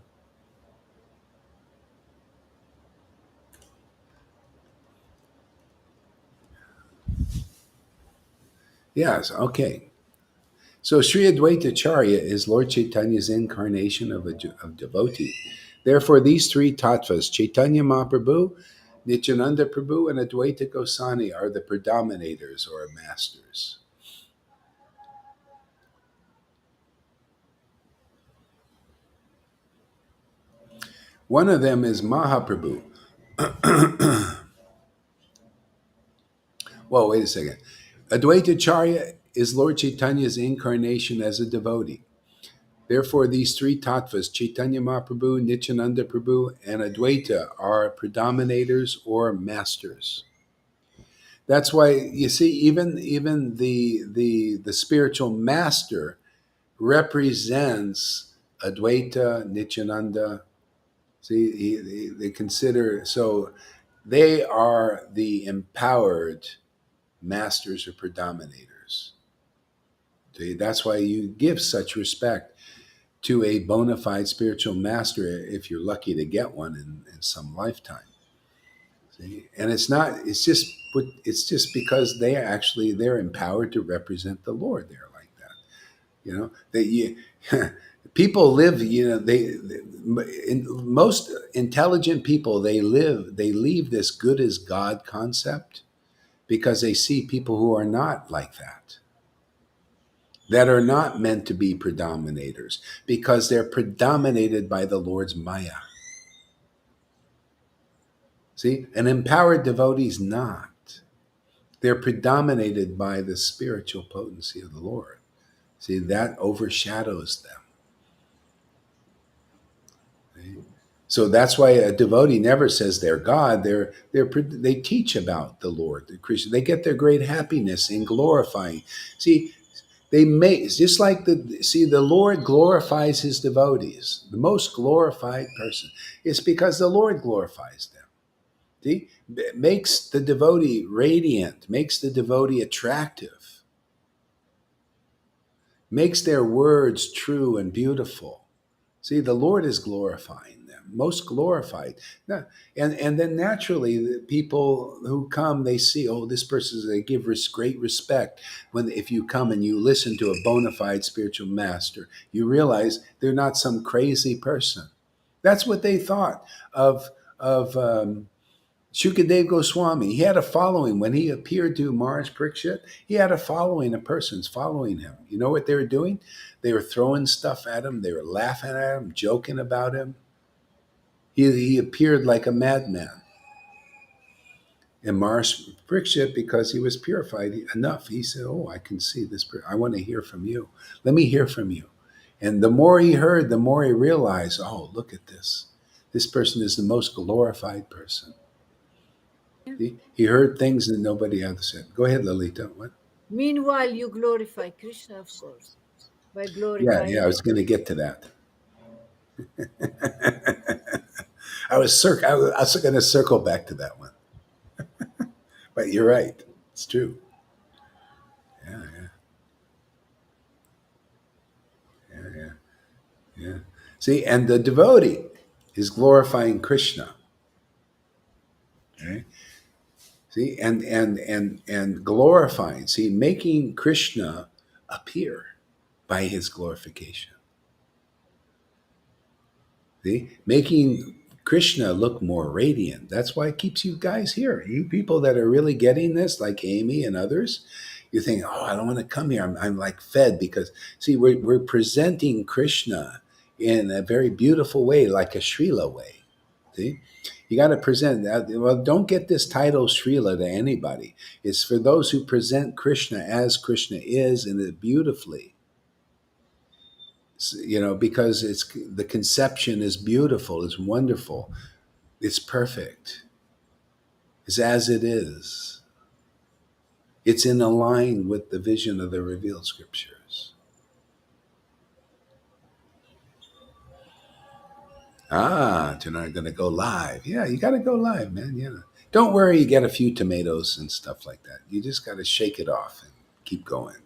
A: Yes. Okay. So Sri Advaita Charya is Lord Chaitanya's incarnation of devotee. Therefore, these three tattvas, Chaitanya Mahaprabhu, Nityananda Prabhu, and Advaita Goswami, are the predominators or masters. One of them is Mahaprabhu. Well, wait a second. Advaita Charya is Lord Chaitanya's incarnation as a devotee. Therefore, these three tattvas, Chaitanya Mahaprabhu, Nityananda Prabhu, and Advaita, are predominators or masters. That's why you see, even the spiritual master represents Advaita, Nityananda. See, they consider so they are the empowered masters or predominators. See, that's why you give such respect to a bona fide spiritual master if you're lucky to get one in some lifetime. See? And it's just because they're empowered to represent the Lord. They're like that. People live, most intelligent people, they leave this good as God concept because they see people who are not like that are not meant to be predominators, because they're predominated by the Lord's Maya. See, an empowered devotee is not. They're predominated by the spiritual potency of the Lord. See, that overshadows them. See? So that's why a devotee never says they're God. They teach about the Lord, the Krishna. They get their great happiness in glorifying. See, they make just like the Lord glorifies his devotees. The most glorified person is because the Lord glorifies them. See, it makes the devotee radiant, makes the devotee attractive, makes their words true and beautiful. See, the Lord is glorifying them, most glorified. And then naturally, the people who come, they see, oh, this person, they give great respect. If you come and you listen to a bona fide spiritual master, you realize they're not some crazy person. That's what they thought of Shukadev Goswami. He had a following. When he appeared to Maharaj Parikshit, he had a following of persons following him. You know what they were doing? They were throwing stuff at him. They were laughing at him, joking about him. He appeared like a madman. And Maharaj Parikshit, because he was purified enough, he said, oh, I can see this. I want to hear from you. Let me hear from you. And the more he heard, the more he realized, oh, look at this. This person is the most glorified person. He heard things that nobody else said. Go ahead, Lalita. What?
B: Meanwhile, you glorify Krishna, of course, by glorifying.
A: Yeah. I was going to get to that. I was going to circle back to that one. But you're right. It's true. Yeah. See, and the devotee is glorifying Krishna. Okay? See, and glorifying, see, making Krishna appear by his glorification. See, making Krishna look more radiant. That's why it keeps you guys here. You people that are really getting this, like Amy and others, you think, oh, I don't want to come here. I'm like fed because, see, we're presenting Krishna in a very beautiful way, like a Srila way. See, you got to present that. Well, don't get this title Srila to anybody. It's for those who present Krishna as Krishna is, and it beautifully. Because it's the conception is beautiful, it's wonderful, it's perfect, it's as it is. It's in line with the vision of the revealed scriptures. Tonight going to go live. Yeah, you got to go live, man. Don't worry, you get a few tomatoes and stuff like that. You just got to shake it off and keep going.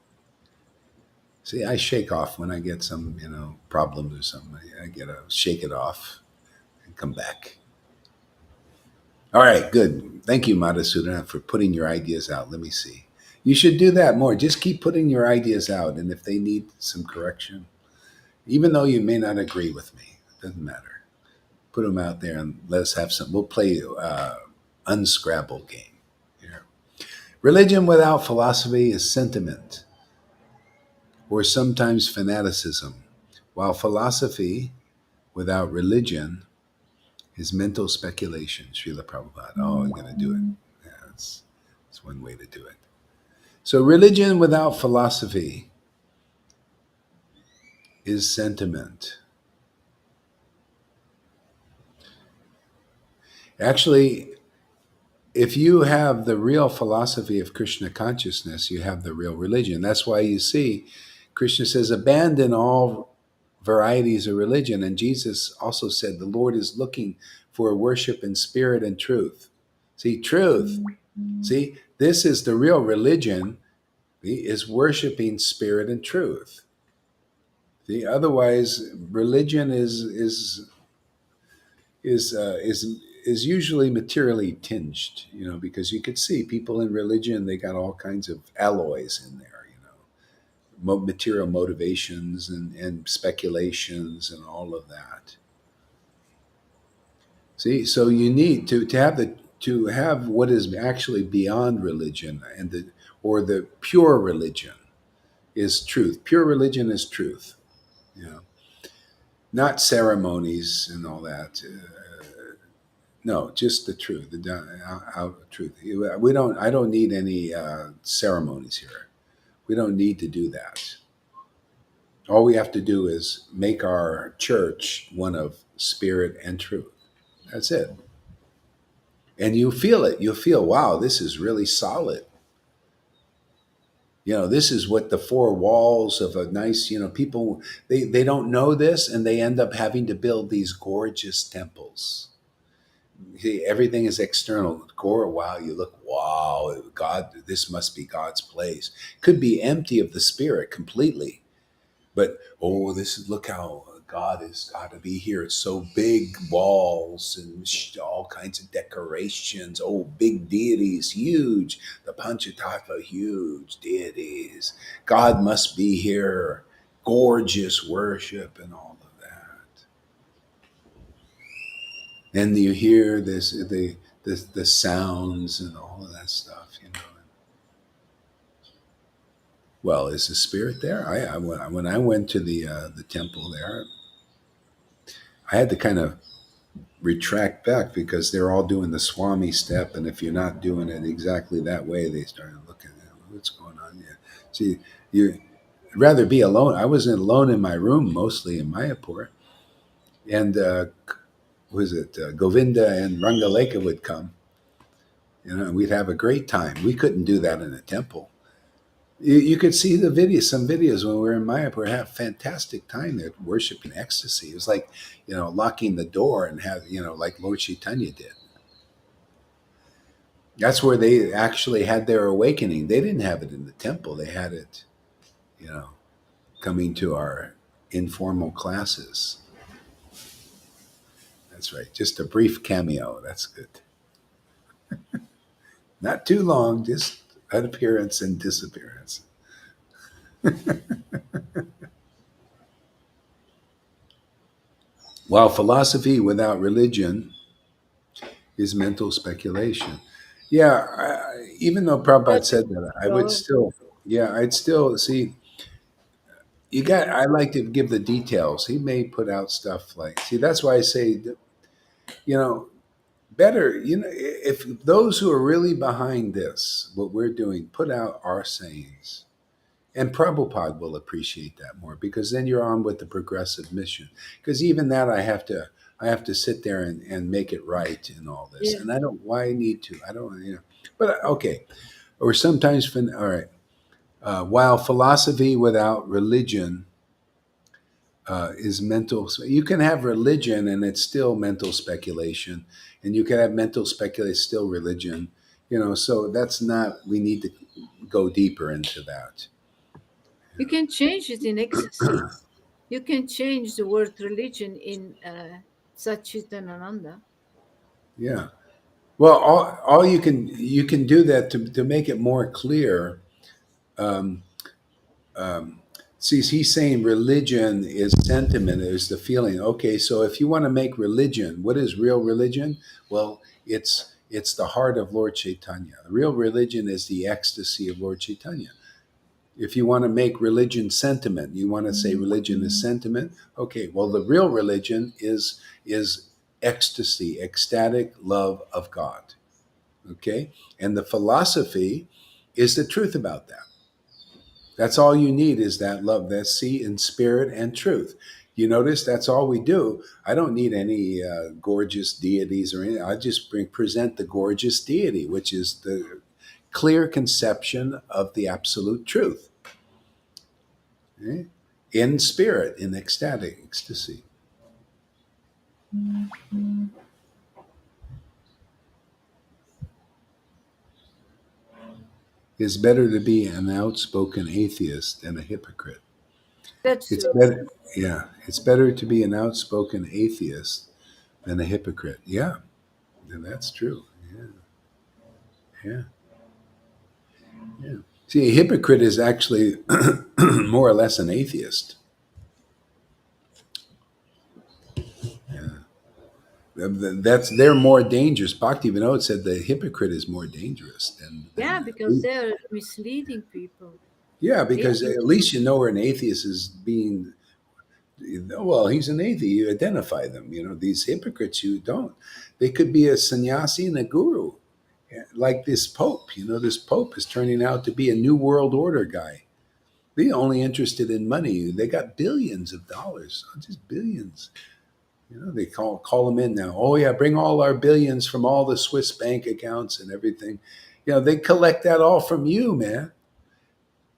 A: See, I shake off when I get some, problems or something. I get to shake it off and come back. All right, good. Thank you, Madhusudana, for putting your ideas out. Let me see. You should do that more. Just keep putting your ideas out. And if they need some correction, even though you may not agree with me, it doesn't matter. Put them out there and let us have some. We'll play unscrabble game here. Religion without philosophy is sentiment, or sometimes fanaticism, while philosophy without religion is mental speculation. Srila Prabhupada. Oh, I'm going to do it. Yeah, that's one way to do it. So religion without philosophy is sentiment. Actually, if you have the real philosophy of Krishna consciousness, you have the real religion. That's why you see Krishna says, abandon all varieties of religion. And Jesus also said, the Lord is looking for worship in spirit and truth. See, truth. See, this is the real religion, is worshiping spirit and truth. See, otherwise, religion is usually materially tinged, because you could see people in religion, they got all kinds of alloys in there, material motivations and speculations and all of that. See, so you need to have what is actually beyond religion and the pure religion is truth. Pure religion is truth, not ceremonies and all that. No, just the truth, the truth. I don't need any ceremonies here. We don't need to do that. All we have to do is make our church one of spirit and truth. That's it. And you feel it. You feel, wow, this is really solid. This is what the four walls of a nice, people, they don't know this, and they end up having to build these gorgeous temples. See, everything is external. Wow, you look, wow, God, this must be God's place. Could be empty of the spirit completely. But, look how God has got to be here. It's so big, walls and all kinds of decorations. Big deities, huge. The Panchatattva, huge deities. God must be here. Gorgeous worship and all of that. And you hear the sounds and all of that stuff, Well, is the spirit there? When I went to the temple there, I had to kind of retract back because they're all doing the Swami step, and if you're not doing it exactly that way, they started looking at what's going on here. See, you'd rather be alone. I was alone in my room mostly in Mayapur, and Govinda and Rangalekha would come, and we'd have a great time. We couldn't do that in a temple. You could see some videos when we were in Mayapur, have fantastic time there worshiping ecstasy. It was like, locking the door and have, like Lord Chaitanya did. That's where they actually had their awakening. They didn't have it in the temple. They had it, coming to our informal classes. That's right. Just a brief cameo. That's good. Not too long, just an appearance and disappearance. While philosophy without religion is mental speculation. Yeah, even though Prabhupada
B: But
A: said that, I would
B: so
A: still, yeah, I'd still see. You got. I like to give the details. He may put out stuff like. See, that's why I say, you know, better. You know, if those who are really behind this, what we're doing, put out our sayings, and Prabhupada will appreciate that more because then you're on with the progressive mission. Because even that, I have to sit there and make it right in all this,
B: yeah,
A: and I don't. Why I need to? I don't. You know. But okay. Or sometimes, all right. While philosophy without religion is mental. You can have religion and it's still mental speculation, and you can have mental speculation still religion. You know, so that's not. We need to go deeper into that.
B: you can change it in ecstasy. You can change the word religion in Satchitananda.
A: Yeah. Well, all you can do that to make it more clear. Um, um, see, he's saying religion is sentiment, is the feeling. Okay, so if you want to make religion, what is real religion? Well, it's the heart of Lord Chaitanya. The real religion is the ecstasy of Lord Chaitanya. If you want to make religion sentiment, you want to say religion is sentiment. Okay, well, the real religion is ecstasy, ecstatic love of God. Okay, and the philosophy is the truth about that. That's all you need is that love, that see in spirit and truth. You notice that's all we do. I don't need any gorgeous deities or anything. I just present the gorgeous deity, which is the clear conception of the absolute truth. Okay? In spirit, in ecstatic ecstasy. It's better to be an outspoken atheist than a hypocrite.
B: That's
A: It's
B: true.
A: better, yeah. It's better to be an outspoken atheist than a hypocrite. Yeah, and that's true. Yeah, yeah, yeah. See, a hypocrite is actually more or less an atheist. That's they're more dangerous. Bhakti Vinod said the hypocrite is more dangerous
B: Yeah,
A: than
B: because they're misleading people.
A: yeah, because at
B: Atheism.
A: least you know where an atheist is being. Well, he's an atheist. You identify them. You know, these hypocrites, you don't. They could be a sannyasi and a guru, like this pope. You know, this pope is turning out to be a new world order guy. They're only interested in money. They got billions of dollars, just billions. You know, they call them in now. Oh yeah, bring all our billions from all the Swiss bank accounts and everything. You know, they collect that all from you, man.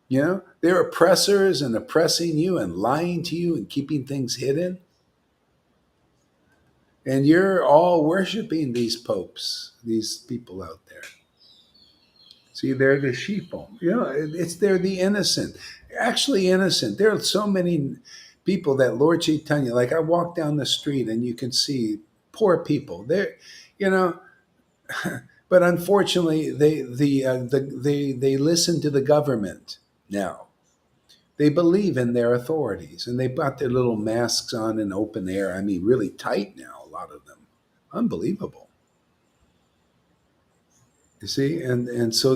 A: You know, they're oppressors and oppressing you and lying to you and keeping things hidden. And you're all worshiping these popes, these people out there. See, they're the sheeple. You know, it's they're the innocent, actually innocent. There are so many people that Lord Chaitanya, like I walk down the street and you can see poor people. They're, you know, but unfortunately, they listen to the government now. They believe in their authorities, and they've got their little masks on in open air. I mean, really tight now. A lot of them, unbelievable. You see, and so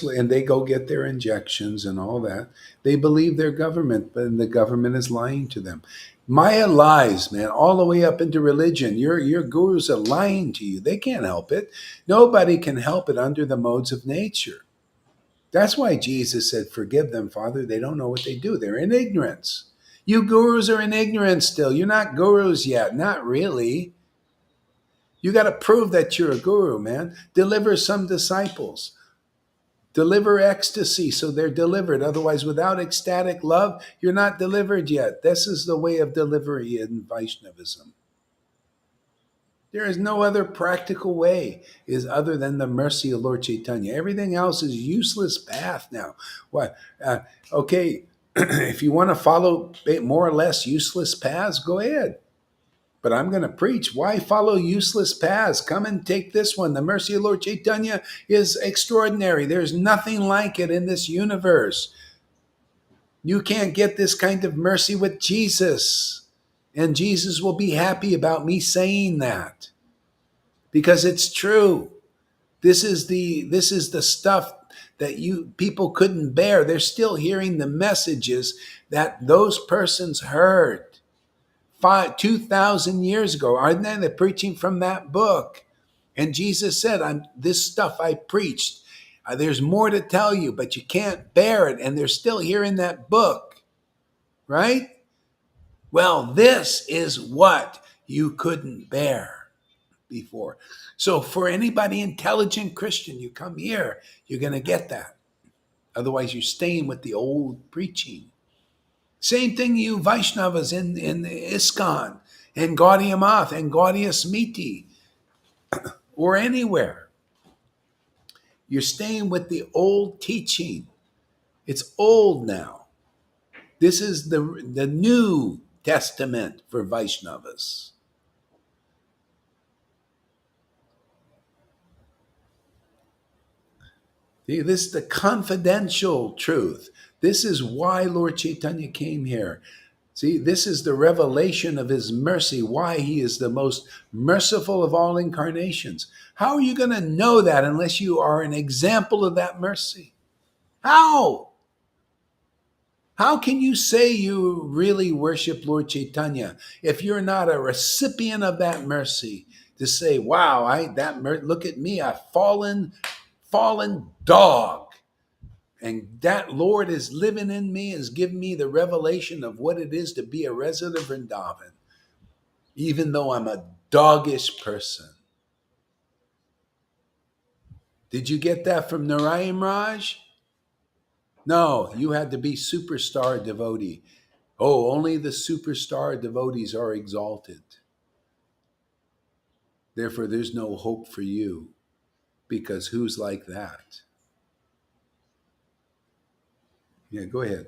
A: and they go get their injections and all that. They believe their government, but the government is lying to them. Maya lies, man, all the way up into religion. Your gurus are lying to you. They can't help it. Nobody can help it under the modes of nature. That's why Jesus said, "Forgive them, Father. They don't know what they do. They're in ignorance." You gurus are in ignorance still. You're not gurus yet. Not really. You got to prove that you're a guru, man. Deliver some disciples. Deliver ecstasy so they're delivered. Otherwise, without ecstatic love, you're not delivered yet. This is the way of delivery in Vaishnavism. There is no other practical way is other than the mercy of Lord Chaitanya. Everything else is useless path now. What? Okay, if you want to follow more or less useless paths, go ahead. But I'm going to preach. Why follow useless paths? Come and take this one. The mercy of Lord Chaitanya is extraordinary. There's nothing like it in this universe. You can't get this kind of mercy with Jesus. And Jesus will be happy about me saying that because it's true. This is the stuff that you people couldn't bear. They're still hearing the messages that those persons heard 2,000 years ago. Aren't they? They're preaching from that book. And Jesus said, this stuff I preached, there's more to tell you, but you can't bear it. And they're still hearing that book, right? Well, this is what you couldn't bear before. So for anybody intelligent Christian, you come here, you're going to get that. Otherwise, you're staying with the old preaching. Same thing, you Vaishnavas in ISKCON and Gaudiya Math and Gaudiya Smriti or anywhere. You're staying with the old teaching. It's old now. This is the New Testament for Vaishnavas. See, this is the confidential truth. This is why Lord Chaitanya came here. See, this is the revelation of his mercy, why he is the most merciful of all incarnations. How are you going to know that unless you are an example of that mercy? How? How can you say you really worship Lord Chaitanya if you're not a recipient of that mercy? To say, wow, look at me, a fallen dog. And that Lord is living in me, has given me the revelation of what it is to be a resident of Vrindavan, even though I'm a doggish person. Did you get that from Narayan Raj? No, you had to be superstar devotee. Oh, only the superstar devotees are exalted. Therefore, there's no hope for you, because who's like that? Yeah, go ahead.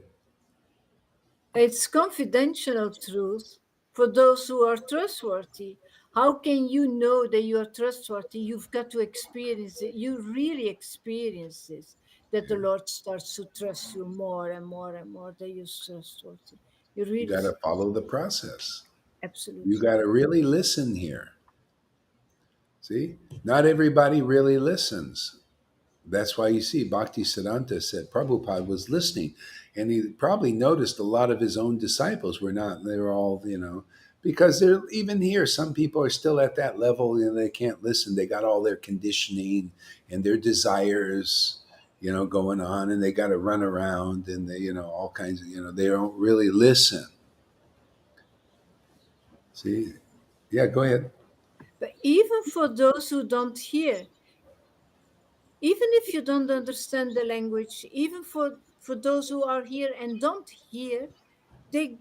B: It's confidential truth for those who are trustworthy. How can you know that you are trustworthy? You've got to experience it. You really experience this, that the Lord starts to trust you more and more and more, that you're trustworthy. You really
A: You got to follow the process.
B: absolutely.
A: You got to really listen here. See, not everybody really listens. That's why you see Bhakti Siddhanta said Prabhupada was listening, and he probably noticed a lot of his own disciples were not. They were all, because they're even here. Some people are still at that level. They can't listen. They got all their conditioning and their desires, going on, and they got to run around and they, all kinds of, they don't really listen. See, yeah, go ahead.
B: But even for those who don't hear, even if you don't understand the language, even for those who are here and don't hear, they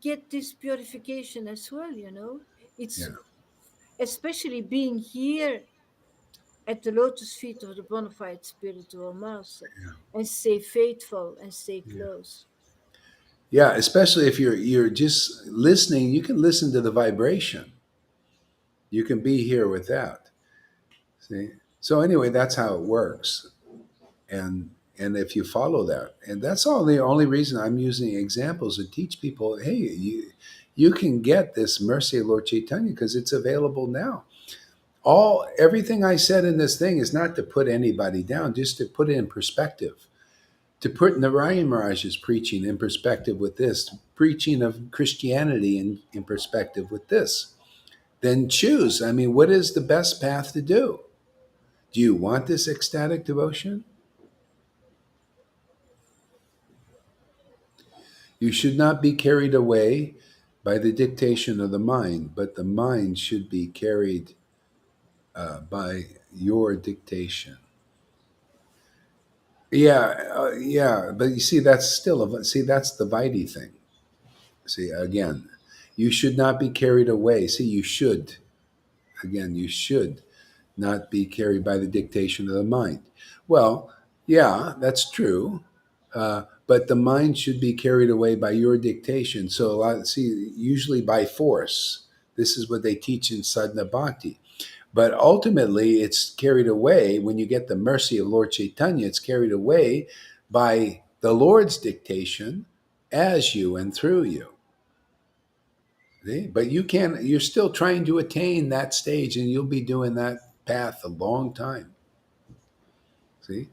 B: get this purification as well. It's especially being here at the lotus feet of the bona fide spiritual master, and stay faithful and stay close.
A: Yeah, especially if you're just listening, you can listen to the vibration. You can be here with that. See? So anyway, that's how it works. And if you follow that, and that's all the only reason I'm using examples to teach people, hey, you can get this mercy of Lord Chaitanya because it's available now. Everything I said in this thing is not to put anybody down, just to put it in perspective. To put Narayan Maharaj's preaching in perspective with this, preaching of Christianity in perspective with this. Then choose. I mean, what is the best path to do? Do you want this ecstatic devotion? You should not be carried away by the dictation of the mind, but the mind should be carried by your dictation. Yeah, but you see, that's that's the Vaidhi thing. See, again, you should not be carried away. See, you should not be carried by the dictation of the mind. Well, yeah, that's true. But the mind should be carried away by your dictation. So, usually by force. This is what they teach in sadhana bhakti. But ultimately, it's carried away when you get the mercy of Lord Chaitanya. It's carried away by the Lord's dictation as you and through you. See? But you can. You're still trying to attain that stage, and you'll be doing that path a long time. See.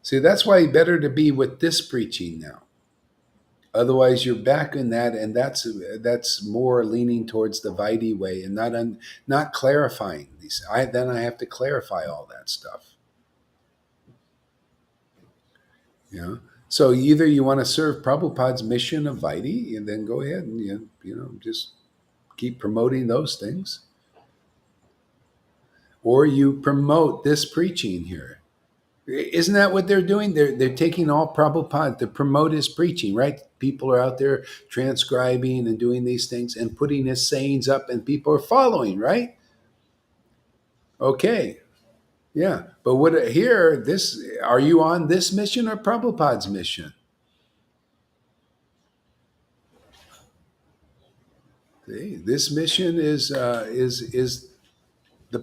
A: See, that's why better to be with this preaching now. Otherwise, you're back in that, and that's more leaning towards the Vaidhi way and not clarifying these. Then I have to clarify all that stuff. You know? So either you want to serve Prabhupada's mission of Vaidhi, and then go ahead and just keep promoting those things, or you promote this preaching here. Isn't that what they're doing? They're taking all Prabhupada to promote his preaching, right? People are out there transcribing and doing these things and putting his sayings up, and people are following, right? Okay, yeah. But what here? This are you on this mission or Prabhupada's mission? See, this mission is the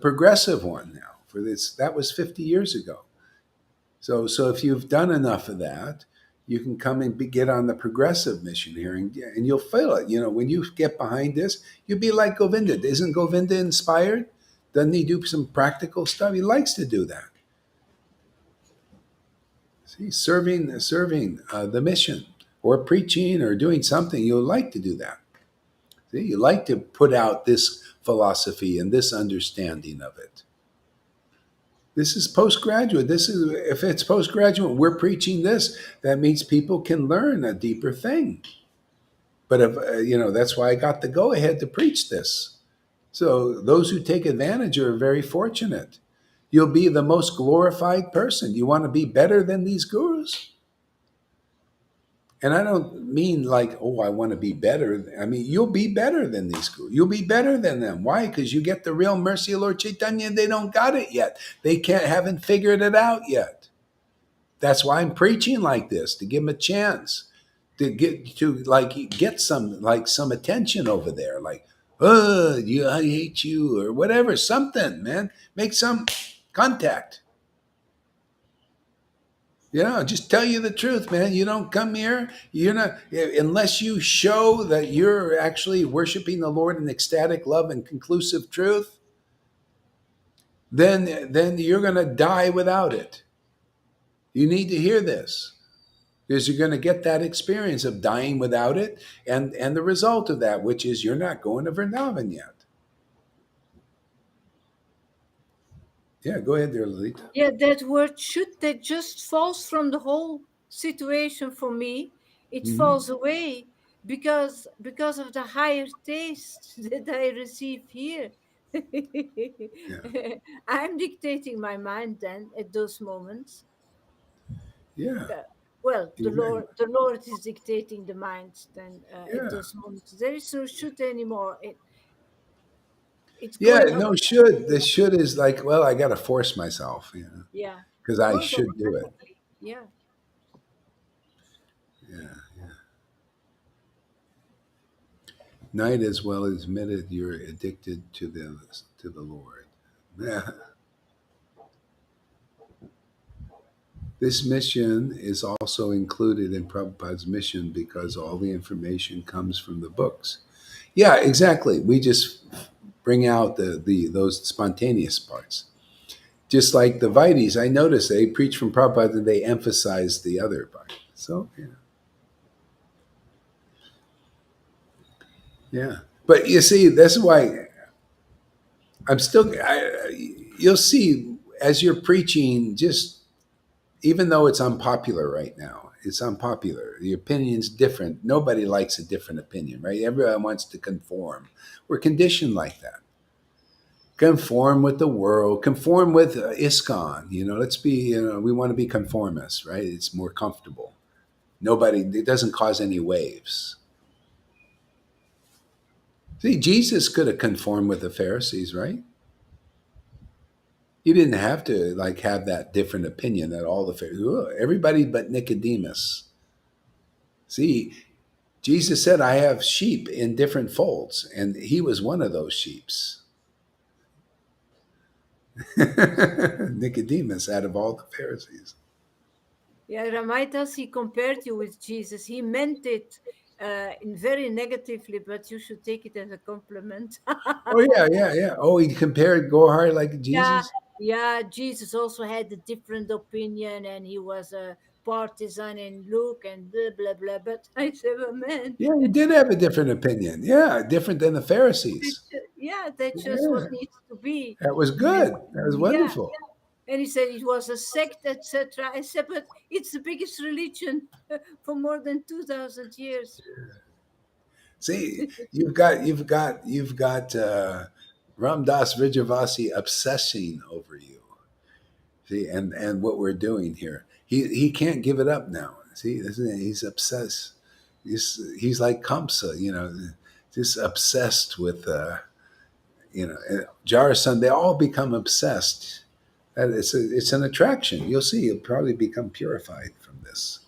A: progressive one now. For this, that was 50 years ago. So if you've done enough of that, you can come and get on the progressive mission here, and you'll feel it. When you get behind this, you'll be like Govinda. Isn't Govinda inspired? Doesn't he do some practical stuff? He likes to do that. See, serving the mission, or preaching, or doing something, you'll like to do that. See, you like to put out this philosophy and this understanding of it. This is postgraduate. If it's postgraduate, we're preaching this. That means people can learn a deeper thing. But that's why I got the go ahead to preach this. So those who take advantage are very fortunate. You'll be the most glorified person. You want to be better than these gurus? And I don't mean like, oh, I want to be better. I mean, you'll be better than these gurus. You'll be better than them. Why? Because you get the real mercy of Lord Chaitanya, and they don't got it yet. They haven't figured it out yet. That's why I'm preaching like this, to give them a chance to get some attention over there. Like, I hate you, or whatever, something, man. Make some contact. Just tell you the truth, man. You don't come here. You're not, unless you show that you're actually worshiping the Lord in ecstatic love and conclusive truth, then you're going to die without it. You need to hear this, because you're going to get that experience of dying without it, and the result of that, which is you're not going to Vrindavan yet. Yeah, go ahead there, Lalita.
B: Yeah, that word should, that just falls from the whole situation for me. It falls away because of the higher taste that I receive here. I'm dictating my mind then at those moments.
A: Yeah.
B: Well,
A: Exactly.
B: the Lord is dictating the mind then
A: Yeah.
B: at those moments. There is no should anymore. It's
A: Yeah,
B: going
A: no,
B: automatically.
A: should. The should is like, well, I got to force myself,
B: Yeah,
A: because
B: it
A: I
B: goes
A: should do it.
B: automatically. Yeah.
A: Yeah. Night as well as admitted you're addicted to the Lord. Yeah. This mission is also included in Prabhupada's mission because all the information comes from the books. Yeah, exactly. We just bring out those spontaneous parts. Just like the Vaidis, I notice they preach from Prabhupada and they emphasize the other part. So, yeah. Yeah. But you see, that's why you'll see as you're preaching, just even though it's unpopular right now, it's unpopular. The opinion's different. Nobody likes a different opinion, right? Everyone wants to conform. We're conditioned like that. Conform with the world, conform with ISKCON. Let's be, we want to be conformists, right? It's more comfortable. It doesn't cause any waves. See, Jesus could have conformed with the Pharisees, right? He didn't have to have that different opinion that all the Pharisees, everybody but Nicodemus. See, Jesus said, I have sheep in different folds, and he was one of those sheeps. Nicodemus, out of all the Pharisees.
B: Yeah, Ramaitas, he compared you with Jesus. He meant it in very negatively, but you should take it as a compliment.
A: Oh, yeah. Oh, he compared Gohar like
B: Yeah,
A: Jesus?
B: yeah. Jesus also had a different opinion, and he was a partisan in look and blah blah blah. But I said, oh, man,
A: Yeah, he did have a different opinion. Yeah, different than the Pharisees.
B: yeah, that's just what
A: Yeah,
B: needs to be.
A: that was
B: And
A: good. That was
B: yeah,
A: wonderful.
B: and he said it was a sect, etc. I said, but it's the biggest religion for more than 2,000 years.
A: See, you've got Ram Dass Vijayavasi obsessing over you. See, and what we're doing here, he can't give it up now. See, he's obsessed. He's like Kamsa, just obsessed with Jarasan. They all become obsessed. And it's an attraction. You'll see. You'll probably become purified from this.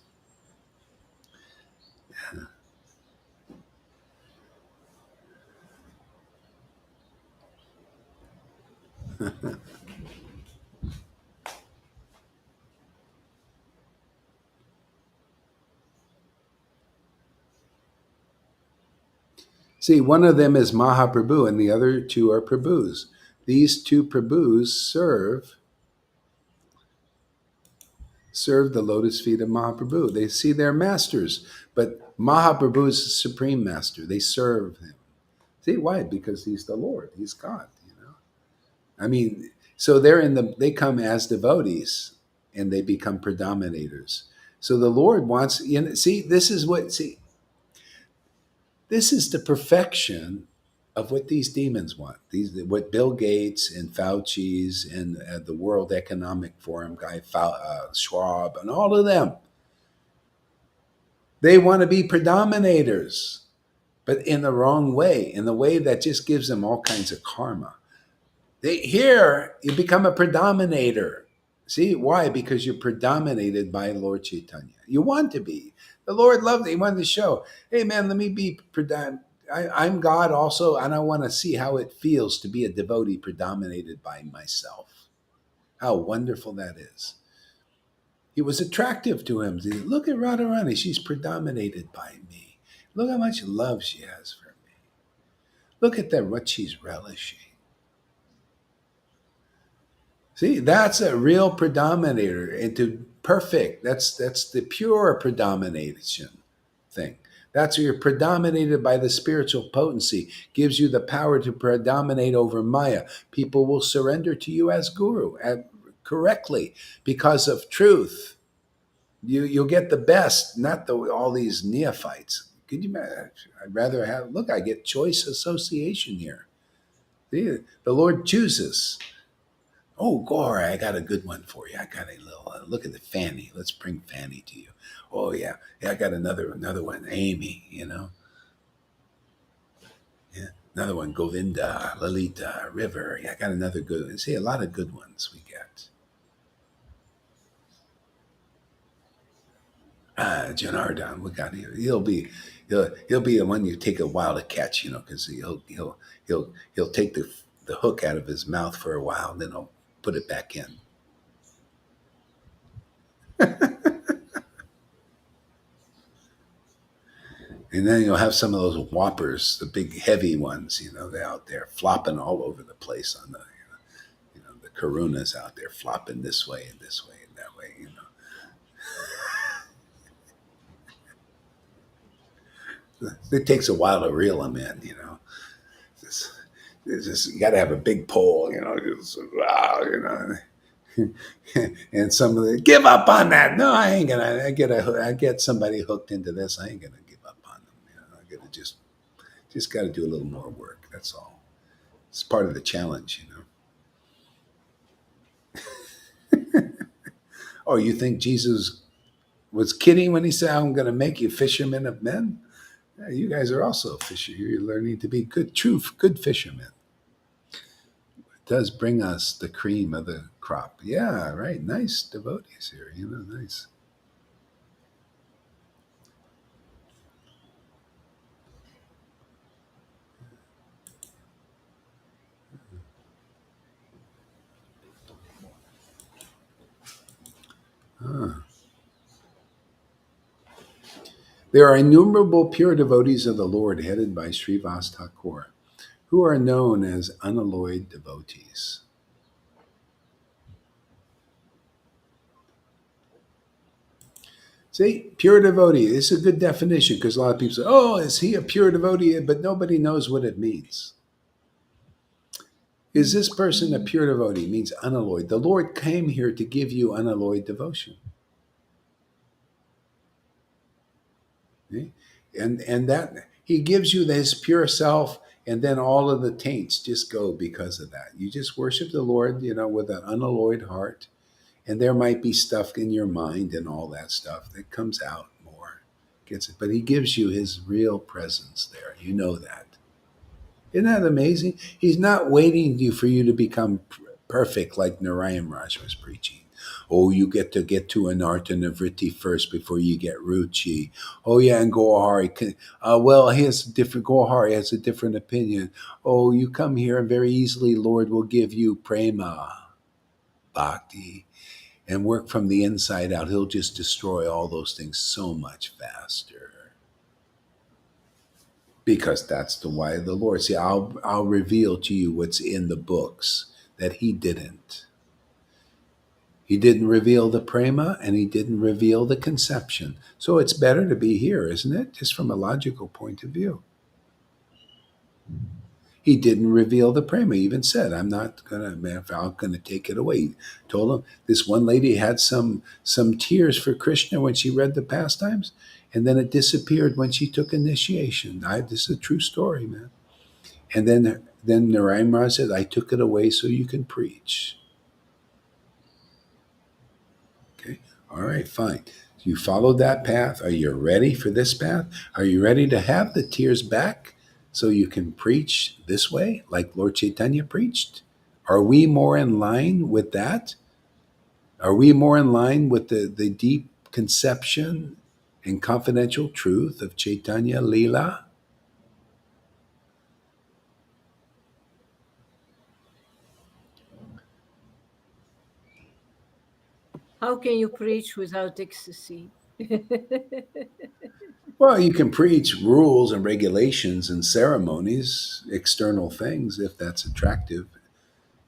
A: See, one of them is Mahaprabhu, and the other two are Prabhus. These two Prabhus serve the lotus feet of Mahaprabhu. They see their masters, but Mahaprabhu is the supreme master. They serve him. See why? Because he's the Lord. He's God. I mean, so they come as devotees, and they become predominators. So the Lord wants. See, this is the perfection of what these demons want. What Bill Gates and Fauci's and the World Economic Forum guy, Schwab, and all of them. They want to be predominators, but in the wrong way, in the way that just gives them all kinds of karma. Here, you become a predominator. See, why? Because you're predominated by Lord Chaitanya. You want to be. The Lord loved it. He wanted to show, hey, man, let me be I'm God also, and I want to see how it feels to be a devotee predominated by myself. How wonderful that is. He was attractive to him. Look at Radharani. She's predominated by me. Look how much love she has for me. Look at that, what she's relishing. See, that's a real predominator into perfect. That's the pure predomination thing. That's where you're predominated by the spiritual potency, gives you the power to predominate over Maya. People will surrender to you as guru correctly because of truth. You'll get the best, not all these neophytes. Could you imagine? I'd rather have, look, I get choice association here. See, the Lord chooses. Oh, Gore, I got a good one for you. I got a little, look at the Fanny. Let's bring Fanny to you. Oh, yeah. I got another one, Amy, Yeah. Another one, Govinda, Lalita, River. Yeah, I got another good one. See, a lot of good ones we get. Janardhan, we got here. He'll be the one you take a while to catch, because he'll take the hook out of his mouth for a while, and then he'll put it back in. And then you'll have some of those whoppers, the big heavy ones, they're out there flopping all over the place on the Karunas out there flopping this way and this way and that way, It takes a while to reel them in, Just you got to have a big pole, wow, and some of the give up on that. No, I ain't gonna. I get somebody hooked into this. I ain't gonna give up on them. I gotta just got to do a little more work. That's all. It's part of the challenge, Oh, you think Jesus was kidding when he said, "I'm going to make you fishermen of men"? Yeah, you guys are also fisher. You're learning to be good fishermen. It does bring us the cream of the crop. Yeah, right. Nice devotees here. Nice. There are innumerable pure devotees of the Lord headed by Srivas Thakur, who are known as unalloyed devotees. See, pure devotee, it's a good definition because a lot of people say, oh, is he a pure devotee? But nobody knows what it means. Is this person a pure devotee? It means unalloyed. The Lord came here to give you unalloyed devotion. Okay? And that he gives you his pure self, and then all of the taints just go because of that. You just worship the Lord, with an unalloyed heart. And there might be stuff in your mind and all that stuff that comes out more. Gets it. But he gives you his real presence there. You know that. Isn't that amazing? He's not waiting for you to become perfect like Narayan Raj was preaching. Oh, you get to Anartha Nivritti first before you get Ruchi. Oh, yeah, and Gohari. Well, he has a different, Gohari has a different opinion. Oh, you come here and very easily, Lord will give you prema, bhakti, and work from the inside out. He'll just destroy all those things so much faster. Because that's the why of the Lord. See, I'll reveal to you what's in the books that he didn't. He didn't reveal the prema and he didn't reveal the conception. So it's better to be here, isn't it? Just from a logical point of view. He didn't reveal the prema. He even said, I'm gonna take it away. He told him this one lady had some tears for Krishna when she read the pastimes, and then it disappeared when she took initiation. This is a true story, man. And then Narayan Raj said, I took it away so you can preach. Okay. All right, fine. You followed that path. Are you ready for this path? Are you ready to have the tears back so you can preach this way, like Lord Chaitanya preached? Are we more in line with that? Are we more in line with the deep conception and confidential truth of Chaitanya Leela?
B: How can you preach without ecstasy?
A: Well, you can preach rules and regulations and ceremonies, external things, if that's attractive.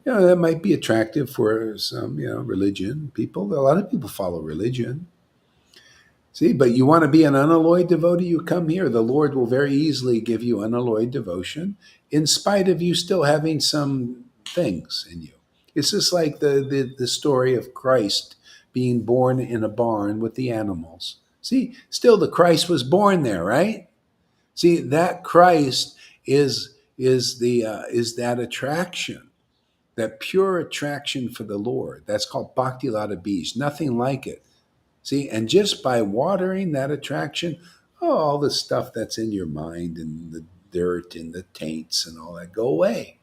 A: That might be attractive for some, religion people. A lot of people follow religion. See, but you want to be an unalloyed devotee, you come here. The Lord will very easily give you unalloyed devotion in spite of you still having some things in you. It's just like the story of Christ being born in a barn with the animals. See, still the Christ was born there, right? See, that Christ is that attraction, that pure attraction for the Lord. That's called Bhakti Lata Bij, nothing like it. See, and just by watering that attraction, all the stuff that's in your mind and the dirt and the taints and all that go away.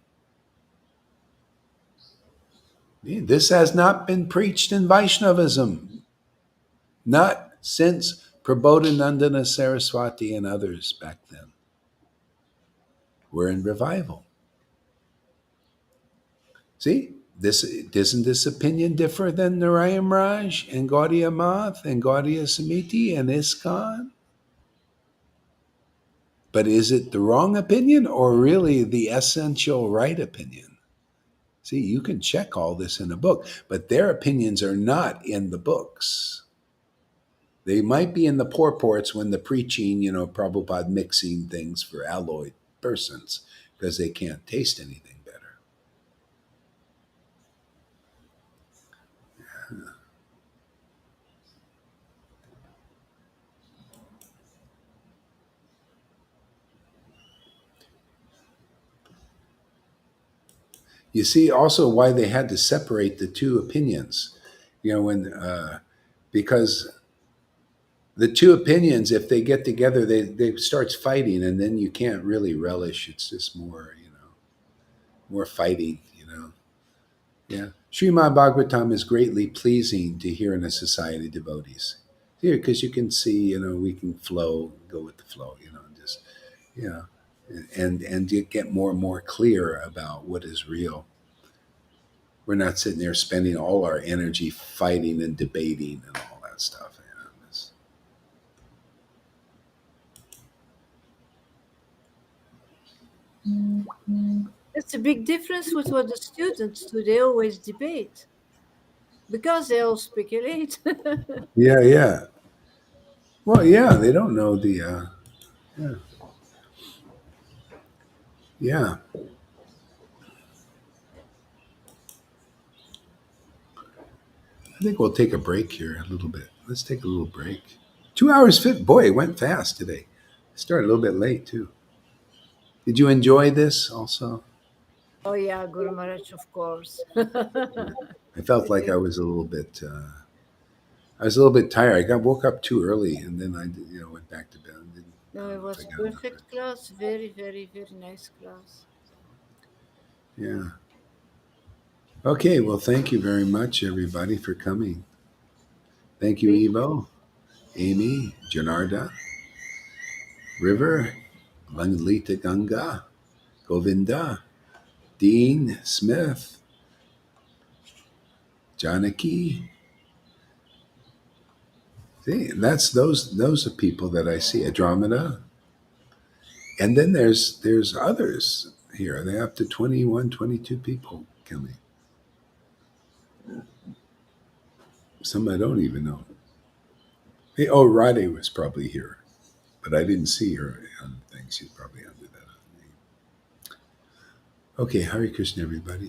A: This has not been preached in Vaishnavism, not since Prabodhanandana Saraswati and others back then. We're in revival. See, doesn't this opinion differ than Narayan Raj and Gaudiya Math and Gaudiya Samiti and ISKCON? But is it the wrong opinion or really the essential right opinion? See, you can check all this in a book, but their opinions are not in the books. They might be in the purports when the preaching, Prabhupada mixing things for alloyed persons because they can't taste anything better. You see also why they had to separate the two opinions, because the two opinions, if they get together, they starts fighting, and then you can't really relish. It's just more, more fighting, Yeah. Srimad Bhagavatam is greatly pleasing to hear in a society of devotees. Here, because you can see, we can flow, go with the flow, just, you know, and you get more and more clear about what is real. We're not sitting there spending all our energy fighting and debating and all that stuff.
B: It's a big difference with what the students do. They always debate because they all speculate.
A: Yeah, yeah. Well, yeah, they don't know the. Yeah, yeah. I think we'll take a break here a little bit. Let's take a little break. 2 hours fit. Boy, it went fast today. Started a little bit late too. Did you enjoy this also?
B: Oh yeah, Guru Maharaj, of course.
A: Yeah. I felt like I was a little bit. I was a little bit tired. I got woke up too early, and then I, went back to bed. I
B: No,
A: don't
B: it
A: know if I
B: was
A: got enough
B: perfect
A: rest.
B: class. Very, very, very nice class.
A: Yeah. Okay. Well, thank you very much, everybody, for coming. Thank you,
B: Thank
A: Evo, Amy, Janarda, River, Langlita Ganga, Govinda, Dean, Smith, Janaki. See, and that's those are people that I see. Andromeda, and then there's others here. They're up to 21, 22 people coming. Some I don't even know. Hey, oh, Rade was probably here, but I didn't see her on things. She's probably under that name. Okay, Hare Krishna, everybody.